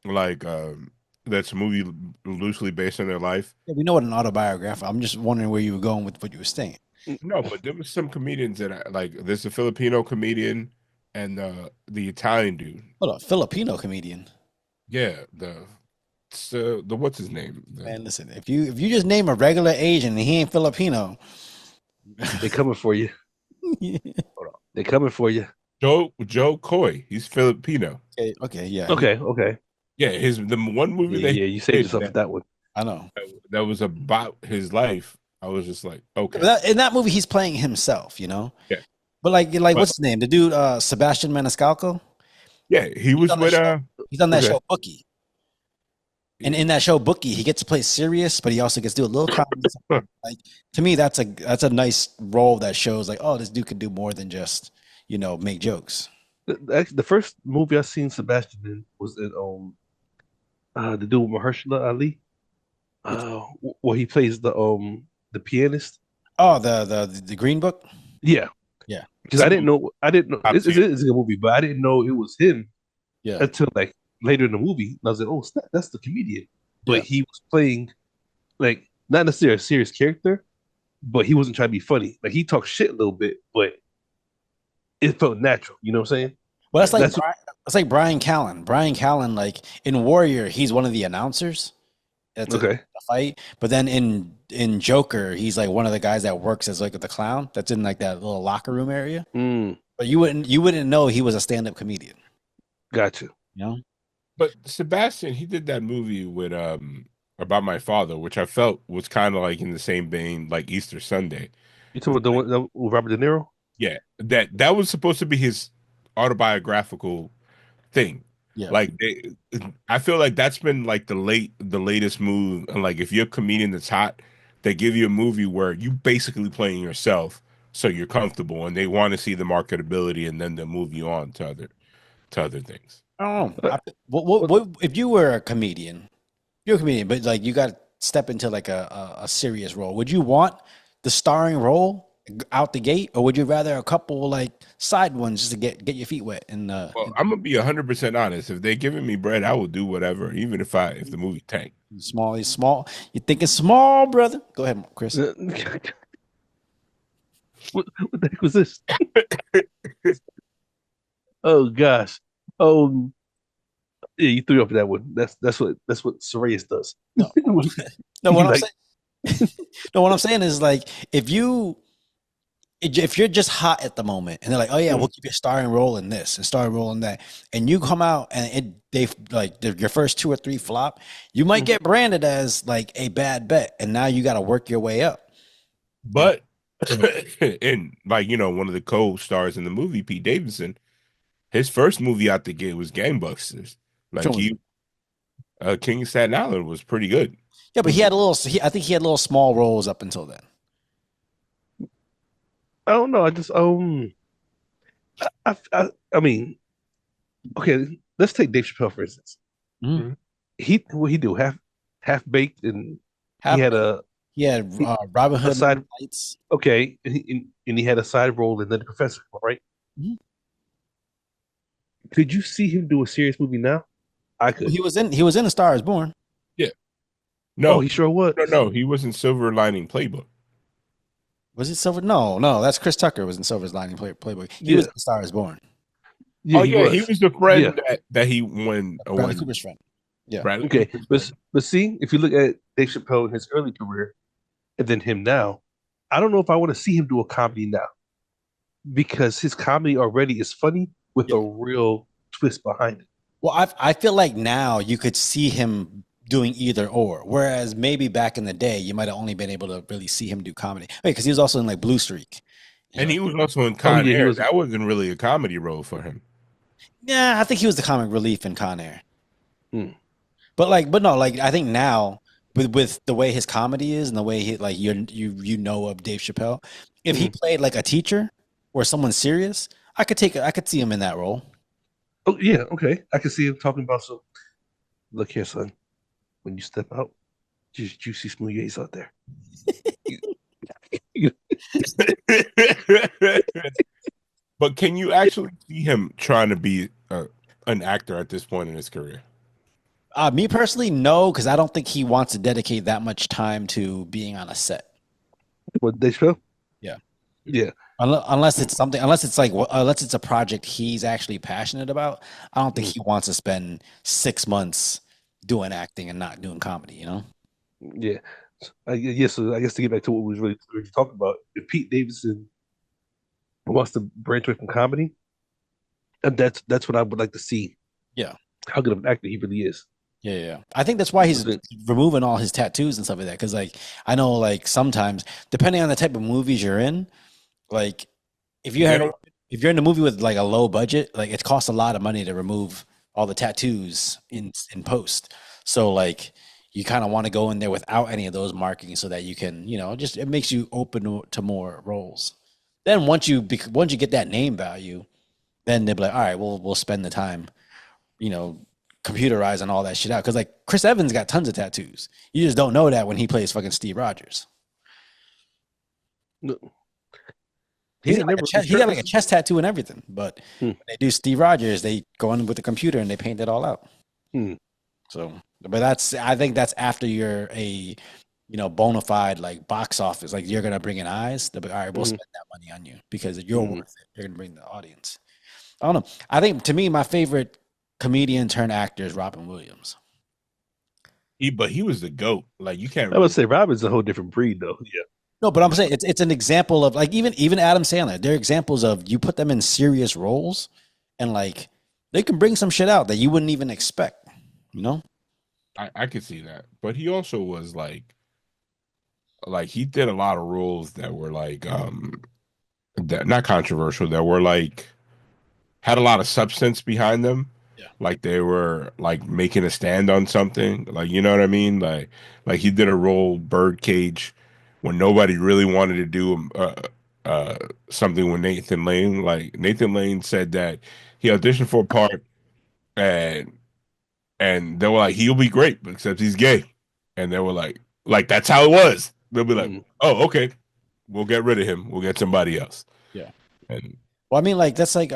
like that's a movie loosely based on their life. Yeah, we know what an autobiography. I'm just wondering where you were going with what you were saying. No, but there was some comedians that I like. There's a Filipino comedian and the Italian dude. Hold on, Filipino comedian. Yeah, the what's his name? Man, listen, if you just name a regular Asian and he ain't Filipino, They coming for you. They coming for you. Joe Coy. He's Filipino. okay, yeah, Okay. Yeah, the one movie Yeah, that yeah. he You saved did yourself with that one. I know. that was about his life. I was just like, okay, But in that movie, he's playing himself, you know. yeah. But like But what's his name? The dude, Sebastian Maniscalco. yeah, he He's was on that with show. He's on that okay. show Bookie. And in that show Bookie, he gets to play serious, but he also gets to do a little comedy. Like to me, that's a nice role that shows like, oh, this dude can do more than just make jokes. The first movie I seen Sebastian in was in the dude with Mahershala Ali. Where he plays the pianist. Oh, the Green Book. Yeah, Yeah, because I didn't know it's a good movie, but I didn't know it was him yeah. until like later in the movie. And I was like, oh, snap, that's the comedian. But Yeah. he was playing like not necessarily a serious character, but he wasn't trying to be funny. Like he talked shit a little bit, but it felt natural. You know what I'm saying? Well, that's like That's it's like Brian Callen. Brian Callen, like in Warrior, he's one of the announcers. That's okay. a fight. But then in Joker, he's like one of the guys that works as like the clown that's in like that little locker room area. Mm, But you wouldn't know he was a stand-up comedian. gotcha. You know? But Sebastian, he did that movie with about my father, which I felt was kind of like in the same vein, like Easter Sunday. You talking about the one with Robert De Niro? Yeah, that was supposed to be his autobiographical thing. Yeah. Like I feel like that's been like the latest move. And like if you're a comedian that's hot, they give you a movie where you basically playing yourself, so you're comfortable, and they want to see the marketability, and then they move you on to other things. I don't know. What if you were a comedian? You're a comedian, but like you got to step into like a serious role. Would you want the starring role out the gate, or would you rather a couple like side ones just to get your feet wet? And Well, I'm gonna be 100% honest. If they're giving me bread, I will do whatever, even if the movie tank. He's small. You're thinking small, brother. Go ahead, Chris. What the heck was this? Oh gosh. Yeah, you threw up that one. That's what Sirius does. No, What what I'm saying is like if you're just hot at the moment and they're like, oh yeah, we'll keep your starring role in this and starring role in that, and you come out and your first 2 or 3 flop, you might get branded as like a bad bet, and now you got to work your way up. But and like one of the co-stars in the movie, Pete Davidson, his first movie out the gate was gangbusters. Like King of Staten Island was pretty good. Yeah, but I think he had little small roles up until then. I don't know. I just I mean, okay. Let's take Dave Chappelle for instance. Mhm. what he do half baked, and he Half had a he had Robin a Hood Men side. in Tights. Okay, and he had a side role in the Professor, right? Mhm. Could you see him do a serious movie now? I could. He was in A Star Is Born. Yeah. Oh, No, he sure was. no. He was in Silver Lining Playbook. Was it Silver? No, that's Chris Tucker was in Silver's Lining Playboy. He was Yeah, in A Star Is Born. yeah, Oh he yeah, he was. was the Yeah. friend that he Bradley when Cooper's friend. Yeah. Bradley Okay, Cooper's but friend. but see, if you look at Dave Chappelle in his early career and then him now, I don't know if I want to see him do a comedy now because his comedy already is funny with Yeah. a real twist behind it. Well, I feel like now you could see him doing either or, whereas maybe back in the day you might have only been able to really see him do comedy. Wait, because he was also in like Blue Streak. And he was also in Oh Con yeah, he Air. was. That wasn't really a comedy role for him. Yeah, I think he was the comic relief in Con Air. Hmm. But no, like I think now with the way his comedy is and the way he like you know of Dave Chappelle, if he Mhm. played like a teacher or someone serious, I could see him in that role. Oh yeah, okay. I can see him talking about some. Look here, son. When you step out, just juicy smoothie's out there. But can you actually see him trying to be an actor at this point in his career? Me personally, no, because I don't think he wants to dedicate that much time to being on a set. What they show? Yeah. Yeah. Unless it's something, unless it's a project he's actually passionate about, I don't think he wants to spend 6 months doing acting and not doing comedy. You know? Yeah. So I guess to get back to what we was really talking about, if Pete Davidson wants to branch away from comedy, and that's what I would like to see. Yeah. How good of an actor he really is. Yeah. I think that's why he's But removing all his tattoos and stuff like that. Because like I know, like sometimes depending on the type of movies you're in, like if you have if you're in a movie with like a low budget, like it costs a lot of money to remove all the tattoos in post. So like you kind of want to go in there without any of those markings so that you can, just it makes you open to more roles. Then once you get that name value, then they'll be like, all right, we'll spend the time, you know, computerizing all that shit out. Because like Chris Evans got tons of tattoos. You just don't know that when he plays fucking Steve Rogers. no, He's he got, never. he got like a chest tattoo and everything. But Hmm. when they do Steve Rogers, they go in with the computer and they paint it all out. Hmm. So, but I think that's after you're a, bona fide like box office. Like you're gonna bring in eyes. They'll be all right. We'll spend that money on you because you're worth it. You're gonna bring the audience. I don't know. I think to me, my favorite comedian turned actor is Robin Williams. But he was the GOAT. Like you can't I would say Robin's a whole different breed, though. Yeah. No, but I'm saying it's an example of like even Adam Sandler. They're examples of you put them in serious roles, and like they can bring some shit out that you wouldn't even expect. You know? I could see that. But he also was like he did a lot of roles that were like that not controversial, that were like had a lot of substance behind them. Yeah. Like they were like making a stand on something. Like you know what I mean? Like he did a role Birdcage when nobody really wanted to do something with Nathan Lane. Like Nathan Lane said that he auditioned for a part and they were like, he'll be great, except he's gay. And they were like that's how it was. They'll be like, oh, okay, we'll get rid of him. We'll get somebody else. Yeah. And Well, I mean, like that's like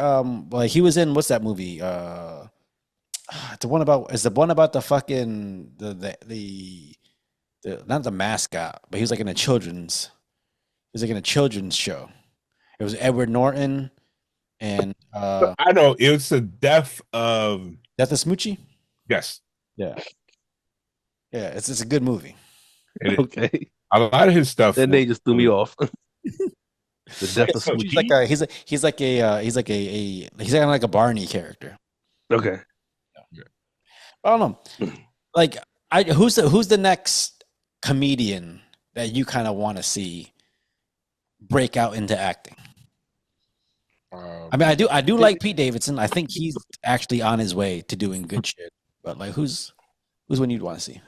he was in what's that movie? It's the one about the fucking the not the mascot, but he was like in a children's. He was like in a children's show. It was Edward Norton and I know it's the death of Death of Smoochie. yes. Yeah. Yeah, it's a good movie. Okay. A lot of his stuff. Then they just threw me off. The death of Smoochie's Smoochie. he's like a Barney character. Okay. I don't know. Like who's the next comedian that you kind of want to see break out into acting? I mean, I do like Pete Davidson. I think he's actually on his way to doing good shit. But like, who's one you'd want to see?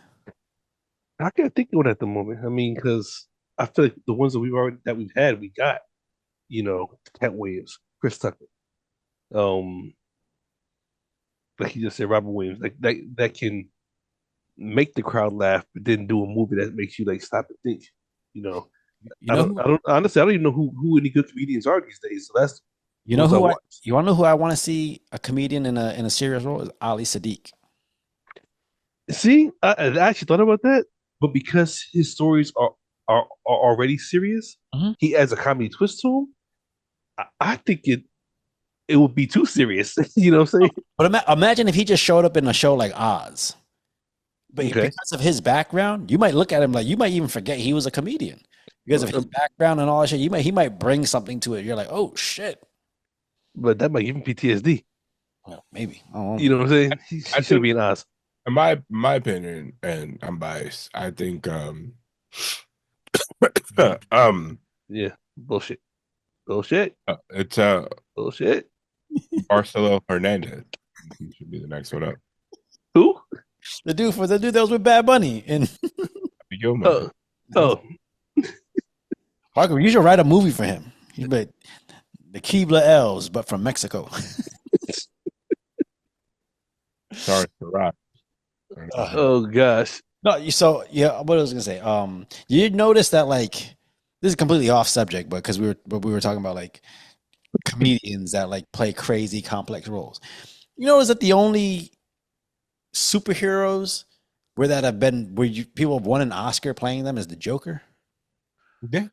I can't think of one at the moment. I mean, because I feel like the ones that we've had, we got, Cat Williams, Chris Tucker, like you just said, Robert Williams, like that can make the crowd laugh, but then do a movie that makes you like stop and think. You know, You know who? I don't honestly, I don't even know who any good comedians are these days. So that's You know ones I who I? watch. You want to know who I want to see a comedian in a serious role is Ali Sadiq. See, I actually thought about that, but because his stories are already serious, Mhm. he adds a comedy twist to him. I think it would be too serious. You know what I'm saying? But imagine if he just showed up in a show like Oz. But Okay. because of his background, you might look at him like you might even forget he was a comedian because of his background and all that shit. He might bring something to it. You're like, oh shit. But that might give him PTSD. Well, maybe. I don't know. You know what I'm saying? He I should think, be in Oz. in my opinion, and I'm biased, I think Yeah. Bullshit. Bullshit. it's Bullshit. Marcelo Hernandez. He should be the next one up. Who? The dude that was with Bad Bunny and Gilman. Oh. Marco, you should write a movie for him. But the Keebler Elves, but from Mexico. Sorry for rock. Oh gosh. No, so yeah, what I was gonna say. You notice that like this is completely off subject, but because we were talking about like comedians that like play crazy complex roles. You notice that the only superheroes where people have won an Oscar playing them is the Joker. Yeah.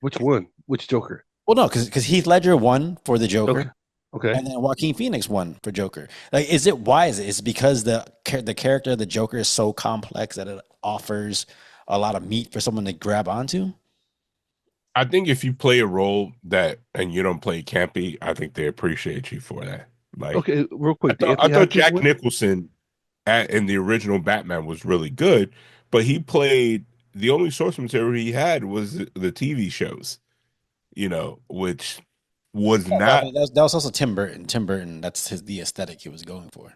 Which one? Which Joker? Well, no, because Heath Ledger won for the Joker. Okay. And then Joaquin Phoenix won for Joker. Like, why is it? Is it because the character of the Joker is so complex that it offers a lot of meat for someone to grab onto? I think if you play a role and you don't play campy, I think they appreciate you for that. Like, okay, real quick. I thought Jack Nicholson in the original Batman was really good, but he played the only source material he had was the TV shows, which was not. That was also Tim Burton. Tim Burton, that's the aesthetic he was going for.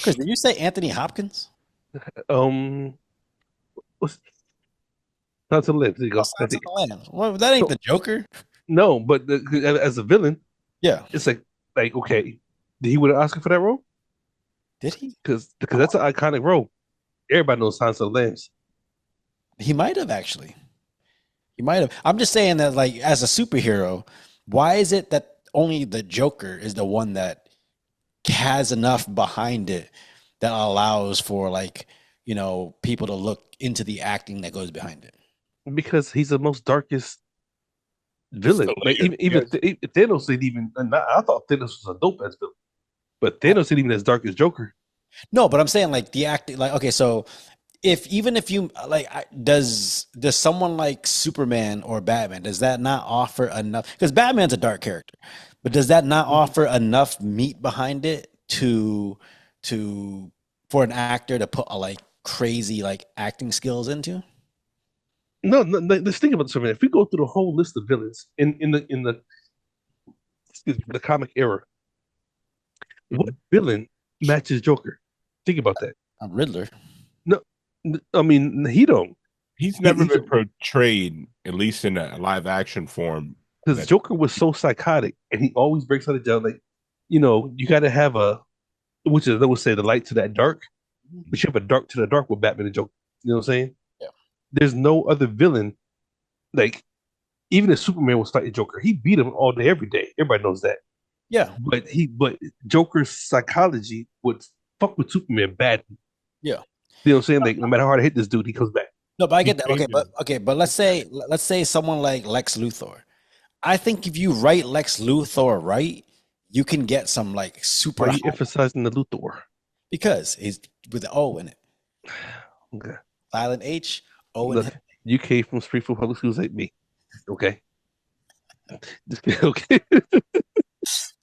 Chris, did you say Anthony Hopkins? What's Silence of the Lambs? There you go. Silence of the Lambs. Well, that ain't the Joker. No, but as a villain, yeah, it's like okay, did he win an Oscar for that role? Did he? Because that's an iconic role. Everybody knows Silence of the Lambs. He might have actually. He might have. I'm just saying that, like, as a superhero, why is it that only the Joker is the one that has enough behind it that allows for, like, people to look into the acting that goes behind it? Because he's the most darkest villain. Like, even Thanos ain't even. I thought Thanos was a dope ass villain, but Thanos ain't even as dark as Joker. No, but I'm saying like the acting. Like, okay, so if you like, does someone like Superman or Batman, does that not offer enough? Because Batman's a dark character, but does that not offer enough meat behind it for an actor to put a like crazy like acting skills into? No, let's think about this for a minute. If we go through the whole list of villains in the comic era, what villain matches Joker? Think about that. Riddler. No, I mean he don't. He's never been portrayed, at least in a live action form. Because Joker was so psychotic, and he always breaks out of jail. Like, you got to have which is, they would say, the light to that dark. But you have a dark to the dark with Batman and Joker. You know what I'm saying? Yeah. There's no other villain. Like, even if Superman was fighting Joker, he beat him all day, every day. Everybody knows that. Yeah. But Joker's psychology would fuck with Superman badly. Yeah. You know what I'm saying? Like, no matter how hard I hit this dude, he comes back. No, but I get that. But let's say someone like Lex Luthor. I think if you write Lex Luthor right, you can get some like super. Why are you emphasizing the Luthor? Because he's with the O in it. Okay. Silent H, O Look, in it. you came from Springfield Public Schools like me. Okay. Okay.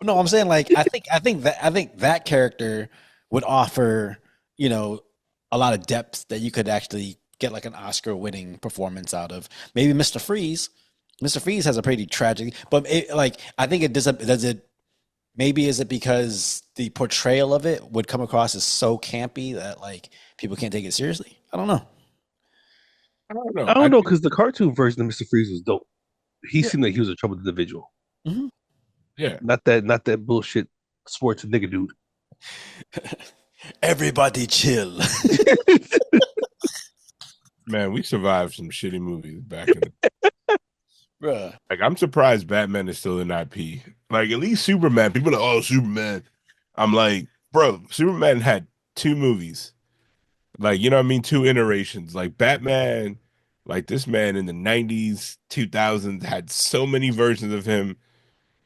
No, I'm saying like I think that character would offer, a lot of depth that you could actually get like an Oscar-winning performance out of. Maybe Mr. Freeze. Mr. Freeze has a pretty tragic, but I think it does it. Maybe is it because the portrayal of it would come across as so campy that like people can't take it seriously? I don't know. I don't know because the cartoon version of Mr. Freeze was dope. He seemed like he was a troubled individual. Yeah, not that bullshit sports nigga dude. Everybody chill. Man, we survived some shitty movies back in the Bruh. Like, I'm surprised Batman is still in IP. Like, at least Superman. People are like, oh, Superman. I'm like, bro, Superman had 2 movies. Like, you know what I mean? 2 iterations. Like, Batman, like, this man in the 90s, 2000s had so many versions of him.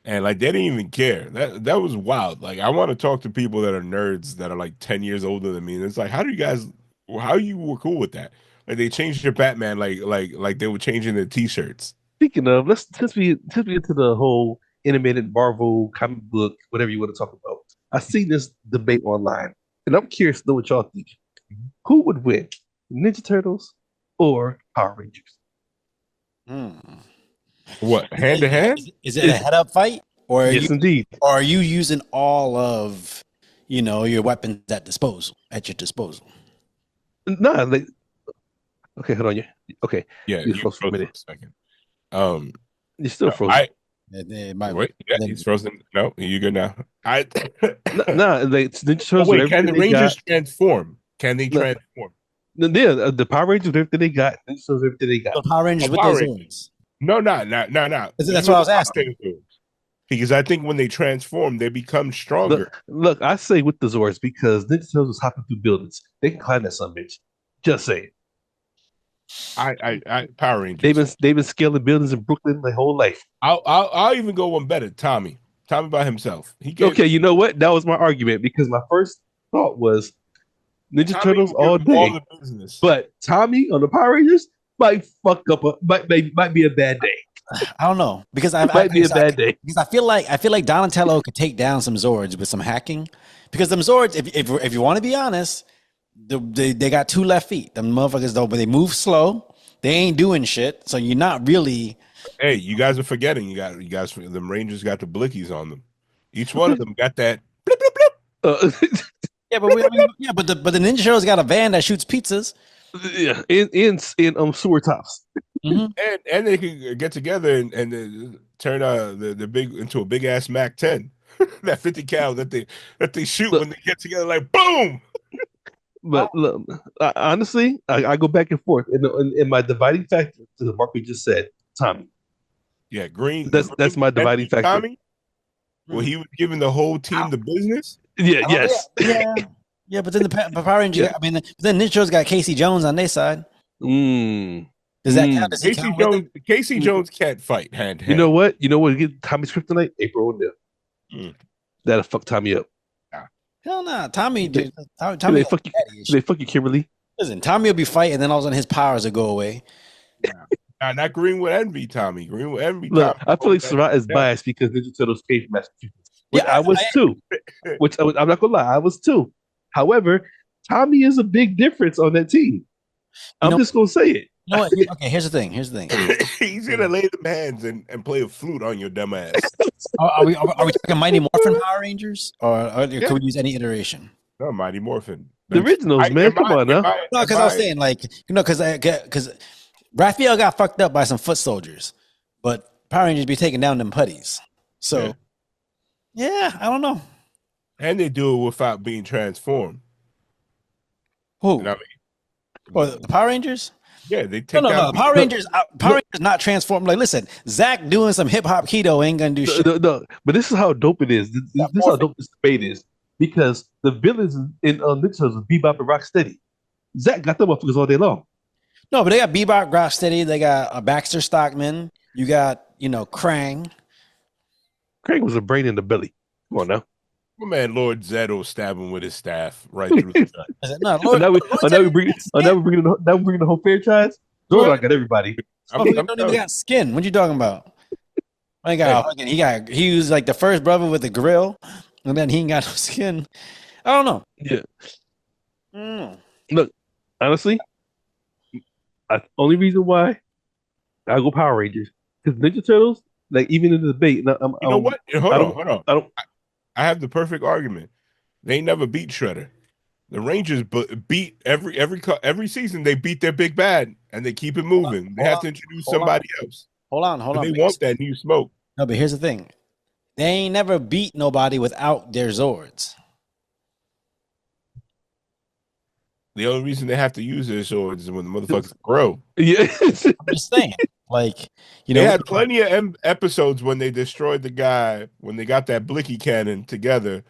And, like, they didn't even care. That was wild. Like, I want to talk to people that are nerds that are, like, 10 years older than me. And it's like, how you were cool with that? Like, they changed your Batman like they were changing their T-shirts. Speaking of, let's since we into the whole animated Marvel comic book, whatever you want to talk about. I see this debate online, and I'm curious to know what y'all think. Who would win, Ninja Turtles or Power Rangers? What, hand to hand? Is it a head up fight, or Yes, indeed. are you using all of your weapons at your disposal? Nah, like, okay, hold on. Okay, Yeah, you you froze for a frozen minute. for a second. You're still No, frozen. Wait, yeah, he's frozen. No, you good now. Nah, like Ninja Turtles. Wait, with can the everything they Rangers got. transform? Can they No, transform? yeah, the Power Rangers, with everything they got. Ninja Turtles, with everything they got. So Power Rangers Oh, with Power those Rangers. Zords. No. That's what I was asking. Because I think when they transform, they become stronger. Look, I say with the Zords because Ninja Turtles was hopping through buildings. They can climb that son bitch. Just say it. I Power Rangers. They've been scaling buildings in Brooklyn their whole life. I'll even go one better. Tommy by himself. Okay, you know what? That was my argument because my first thought was Ninja Tommy Turtles will all give them day, all the business. but Tommy on the Power Rangers might fuck up. Might be a bad day. I don't know because Might be a bad day. Because I feel like Donatello could take down some Zords with some hacking. Because them Zords, if you want to be honest, they got 2 left feet. Them motherfuckers though, but they move slow. They ain't doing shit. So you're not really. Hey, you guys are forgetting. You guys. Them Rangers got the blickies on them. Each one of them got that. Blip, blip, blip. Yeah, but but the Ninja Turtles got a van that shoots pizzas. Yeah, in sewer tops. Mm-hmm. And they can get together and turn the big into a big ass Mac 10. That 50 cal that they shoot when they get together, like boom. But look, honestly, I go back and forth in my dividing factor to the mark we just said, Tommy. Yeah, green. That's my dividing factor. Tommy, well, he was giving the whole team the business. Yeah, yes. Yeah, but then the Power Rangers. Yeah. Then Ninja Turtles got Casey Jones on their side. Does that count? Does Casey Jones? Casey Jones can't fight hand to hand. You know what? Get Tommy's kryptonite? April O'Neil. That'll fuck Tommy up. Hell no, Tommy. They fuck you. They fuck you, Kimberly. Listen, Tommy will be fighting, and then all of a sudden his powers will go away. Not Greenwood Envy, Tommy. Greenwood Envy. Look, Tommy. I feel like Surratt is biased because Ninja Turtles came from Massachusetts. Which I was too. Which I'm not gonna lie, I was too. However, Tommy is a big difference on that team. I'm just gonna say it. You know what? Okay, here's the thing. He's gonna lay them hands and play a flute on your dumb ass. Are we talking Mighty Morphin Power Rangers, or can we use any iteration? No, Mighty Morphin. The originals, man. Come on now. No, because I was saying because Raphael got fucked up by some foot soldiers, but Power Rangers be taking down them putties. So yeah, I don't know. And they do it without being transformed. Who? You know what Well, the Power Rangers? Yeah, they take no. Power Rangers not transformed. Like, listen, Zach doing some hip hop keto ain't gonna do shit. No, but this is how dope it is. This is how dope this debate is because the villains in Ninja Turtles are Bebop and Rocksteady. Zach got them motherfuckers all day long. No, but they got Bebop, Rocksteady. They got Baxter Stockman. You got Krang. Krang was a brain in the belly. Come on now. My man Lord Zed will stab him with his staff right through the gut. No, now we bring the whole franchise. Zordon got everybody. He don't even got skin. What you talking about? He was like the first brother with the grill, and then he ain't got no skin. I don't know. Yeah. Look, honestly, only reason why I go Power Rangers because Ninja Turtles, like even in the debate. What? Hold on. I have the perfect argument. They never beat Shredder. The Rangers beat every season. They beat their big bad, and they keep it moving. They have to introduce somebody else. Hold on. They want that new smoke. No, but here's the thing: they ain't never beat nobody without their Zords. The only reason they have to use their swords is when the motherfuckers grow. Yeah. I'm just saying, like, you They know, had plenty of episodes when they destroyed the guy, when they got that blicky cannon together,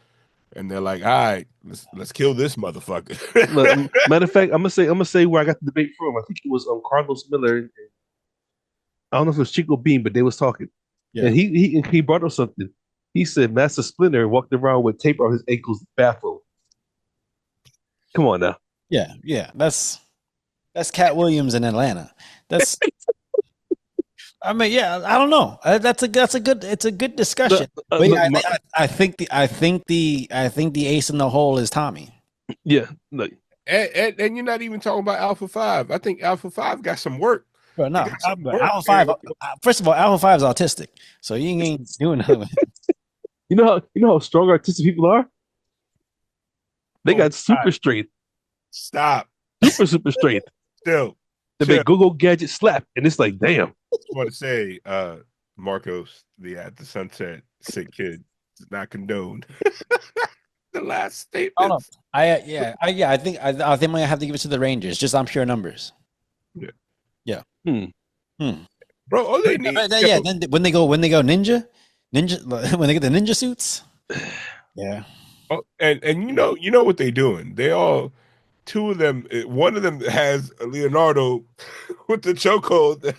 and they're like, "All right, let's kill this motherfucker." Look, matter of fact, I'm gonna say where I got the debate from. I think it was Carlos Miller. I don't know if it was Chico Bean, but they was talking, Yeah. and he brought up something. He said Master Splinter walked around with tape on his ankles, bathrobe. Come on now. yeah, that's Cat Williams in Atlanta. That's, I mean, yeah, I don't know. That's a good discussion. But yeah, I think the ace in the hole is Tommy. Yeah, look, and you're not even talking about Alpha 5. I think Alpha 5 got some work. Bro, no, work. Alpha 5. First of all, Alpha 5 is autistic, so you ain't doing nothing. you know how strong artistic people are. They got super strength, Stop. super strength. Still, They make Google gadget slap, and it's like, damn. I just want to say, Marcos, the At the Sunset sick kid is not condoned. The last statement. I think I might have to give it to the Rangers, just on pure numbers. Yeah. Bro, all they need. Then when they go ninja, when they get the ninja suits. Yeah. Oh, and you know what they're doing. They all, two of them. One of them has Leonardo with the chokehold.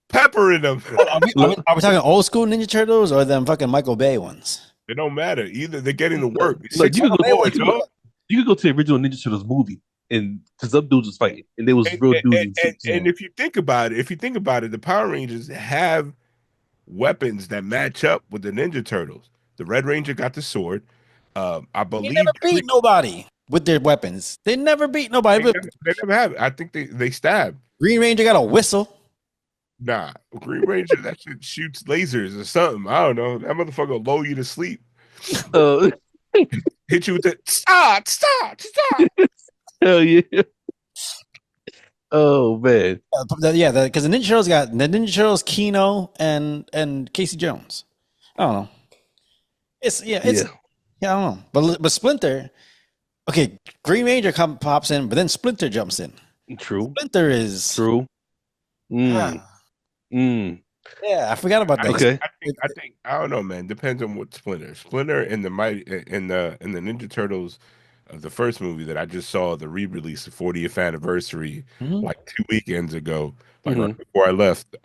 Pepper in them. Are we talking old school Ninja Turtles or them fucking Michael Bay ones? It don't matter. Either they're getting to work. Look, you could go to the original Ninja Turtles movie, and because some dudes was fighting, and there was real dudes. And if you think about it, the Power Rangers have weapons that match up with the Ninja Turtles. The Red Ranger got the sword. I believe they never beat nobody with their weapons. They never beat nobody. They never have. I think they stab. Green Ranger got a whistle. Nah, Green Ranger, that shit shoots lasers or something. I don't know. That motherfucker will lull you to sleep. Hit you with the stop. Hell yeah. Oh man. Yeah, because the Ninja Turtles got the Ninja Turtles, Kino and Casey Jones. I don't know. I don't know. But Splinter, okay, Green Ranger pops in, but then Splinter jumps in. True. Splinter is true. Yeah, I forgot about that. Okay. I think I don't know, man. Depends on what Splinter. Splinter in the Ninja Turtles, the first movie that I just saw, the re-release, the 40th anniversary, like 2 weekends ago, like right before I left.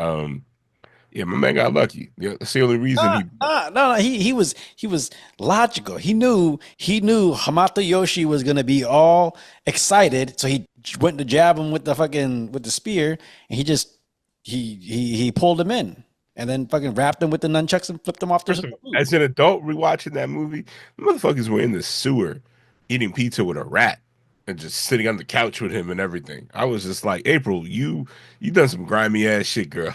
Yeah, my man got lucky. Yeah, that's the only reason he was logical. He knew Hamato Yoshi was gonna be all excited, so he went to jab him with the spear, and he pulled him in, and then fucking wrapped him with the nunchucks and flipped him off. As an adult rewatching that movie, the motherfuckers were in the sewer eating pizza with a rat and just sitting on the couch with him and everything. I was just like, April, you done some grimy ass shit, girl.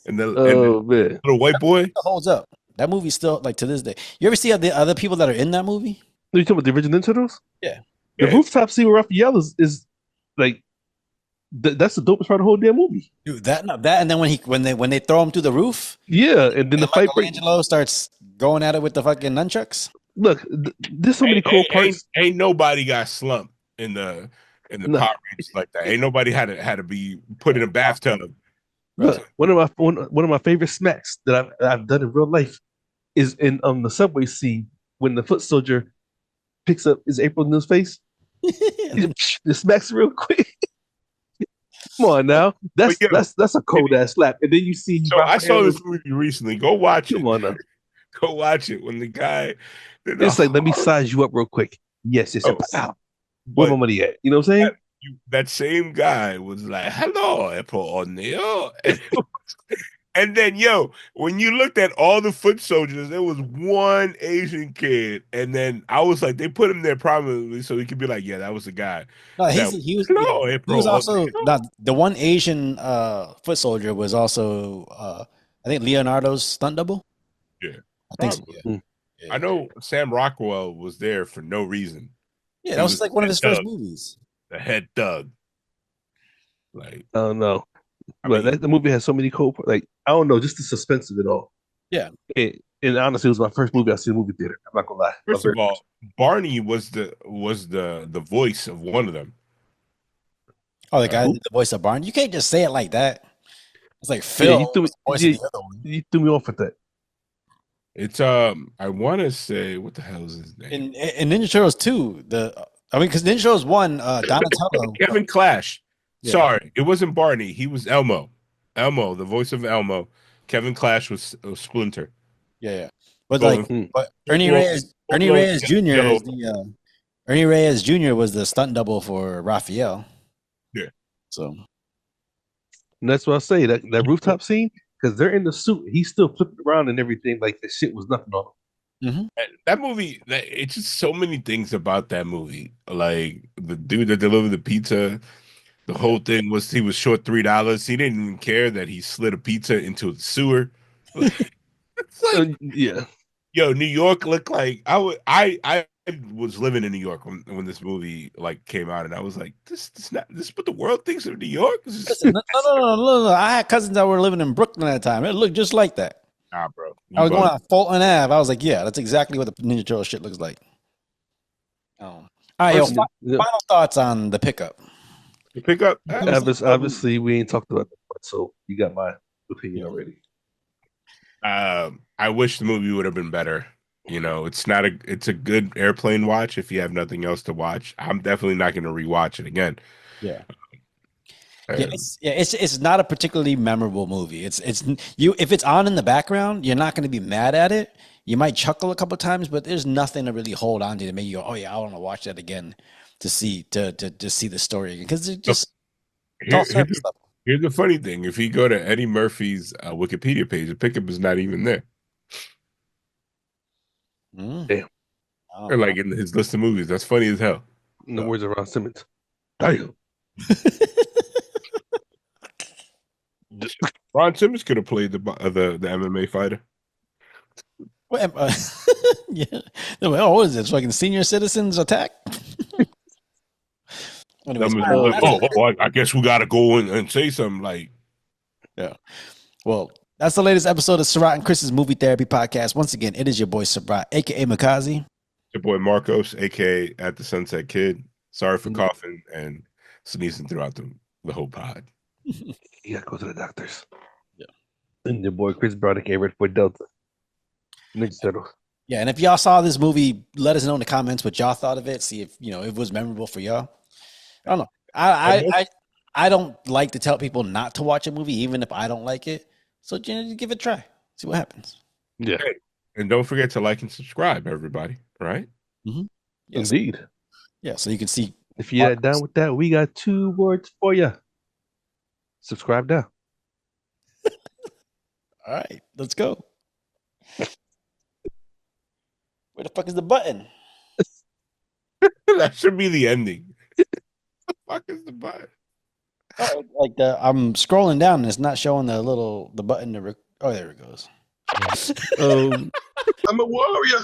and the little white boy holds up. That movie still, like, to this day. You ever see the other people that are in that movie? Are you talking about the original Ninja Turtles? Yeah. The rooftop scene with Raphael is like that's the dopest part of the whole damn movie. Dude, that and then when they throw him through the roof. Yeah, and then the fight breaks. Angelo starts going at it with the fucking nunchucks. Look, there's so many cool parts. Ain't nobody got slumped in the Power Rangers like that. Ain't nobody had to be put in a bathtub. Look, one of my favorite smacks that I've done in real life is in the subway scene when the foot soldier picks up his April in his face. He smacks real quick. Come on now, that's a cold ass slap. And then you see. So I saw this movie recently. Go watch it. Come on now. Go watch it. When the guy, it's like, let me size you up real quick. Yes. Where my money at? You know what I'm saying? That same guy was like, "Hello, April O'Neil." And then, when you looked at all the foot soldiers, there was one Asian kid, and then I was like, they put him there prominently so he could be like, "Yeah, that was the guy." No, he was also the one Asian foot soldier was also I think Leonardo's stunt double. Yeah, I think so. Yeah. I know Sam Rockwell was there for no reason. Yeah, that was like one of his first movies. The head thug. Like, I don't know. But the movie has so many cool, like, I don't know, just the suspense of it all. Yeah. And honestly, it was my first movie I seen in the movie theater. I'm not gonna lie. First of all, Barney was the voice of one of them. Oh, the guy that who? did the voice of Barney. You can't just say it like that. It's like Yeah, Phil you threw me. was the voice Yeah, of the other one. you threw me off with that. It's I want to say what the hell is his name? In Ninja Turtles 2, because Ninja Turtles 1, Donatello. Kevin Clash. Yeah. Sorry, it wasn't Barney. He was Elmo. Elmo, the voice of Elmo. Kevin Clash was Splinter. Yeah. But Going- but Ernie Reyes Jr. Yo. is the Ernie Reyes Jr. was the stunt double for Raphael. Yeah. So And that's what I say. That rooftop scene, because they're in the suit, he's still flipping around and everything like the shit was nothing on him. That movie, it's just so many things about that movie. Like the dude that delivered the pizza, the whole thing was he was short $3. He didn't even care that he slid a pizza into the sewer. It's like, Yeah. yo, New York looked like I was living in New York when this movie like came out, and I was like, this is what the world thinks of New York. listen, no. I had cousins that were living in Brooklyn at the time. It looked just like that. Nah, bro. I was going on Fulton Ave. I was like, yeah, that's exactly what the Ninja Turtle shit looks like. All right, yo, final thoughts on the pickup. You pick up. Obviously, we ain't talked about that much, so you got my opinion already. I wish the movie would have been better. You know, it's a good airplane watch if you have nothing else to watch. I'm definitely not going to rewatch it again. Yeah. It's not a particularly memorable movie. It's if it's on in the background, you're not going to be mad at it. You might chuckle a couple of times, but there's nothing to really hold on to make you go, oh yeah, I want to watch that again to see the story again, because it just Here's the funny thing: if you go to Eddie Murphy's Wikipedia page, the pickup is not even there. Damn. Or like in his list of movies. That's funny as hell. No words of Ron Simmons. Damn. Ron Simmons could have played the MMA fighter. Yeah. Oh, what is this? Fucking senior citizens attack? Anyways, I guess we got to go and say something like. Yeah. Well, that's the latest episode of Sarat and Chris's Movie Therapy Podcast. Once again, it is your boy Sarat, aka Makazi. Your boy Marcos, aka at the Sunset Kid. Sorry for coughing and sneezing throughout the whole pod. You gotta go to the doctors. Yeah. And your boy Chris Brodick, Red for Delta. Ninja Turtle. Yeah, and if y'all saw this movie, let us know in the comments what y'all thought of it. See if it was memorable for y'all. I don't know. I don't like to tell people not to watch a movie, even if I don't like it. So just give it a try. See what happens. Yeah. Hey, and don't forget to like and subscribe, everybody. Right? Mm-hmm. Yes. Indeed. Yeah, so you can see. If you're down with that, we got 2 words for you. Subscribe now. All right, let's go. Where the fuck is the button? That should be the ending. The fuck is the button? Oh, I'm scrolling down and it's not showing the button to. Oh, there it goes. I'm a warrior.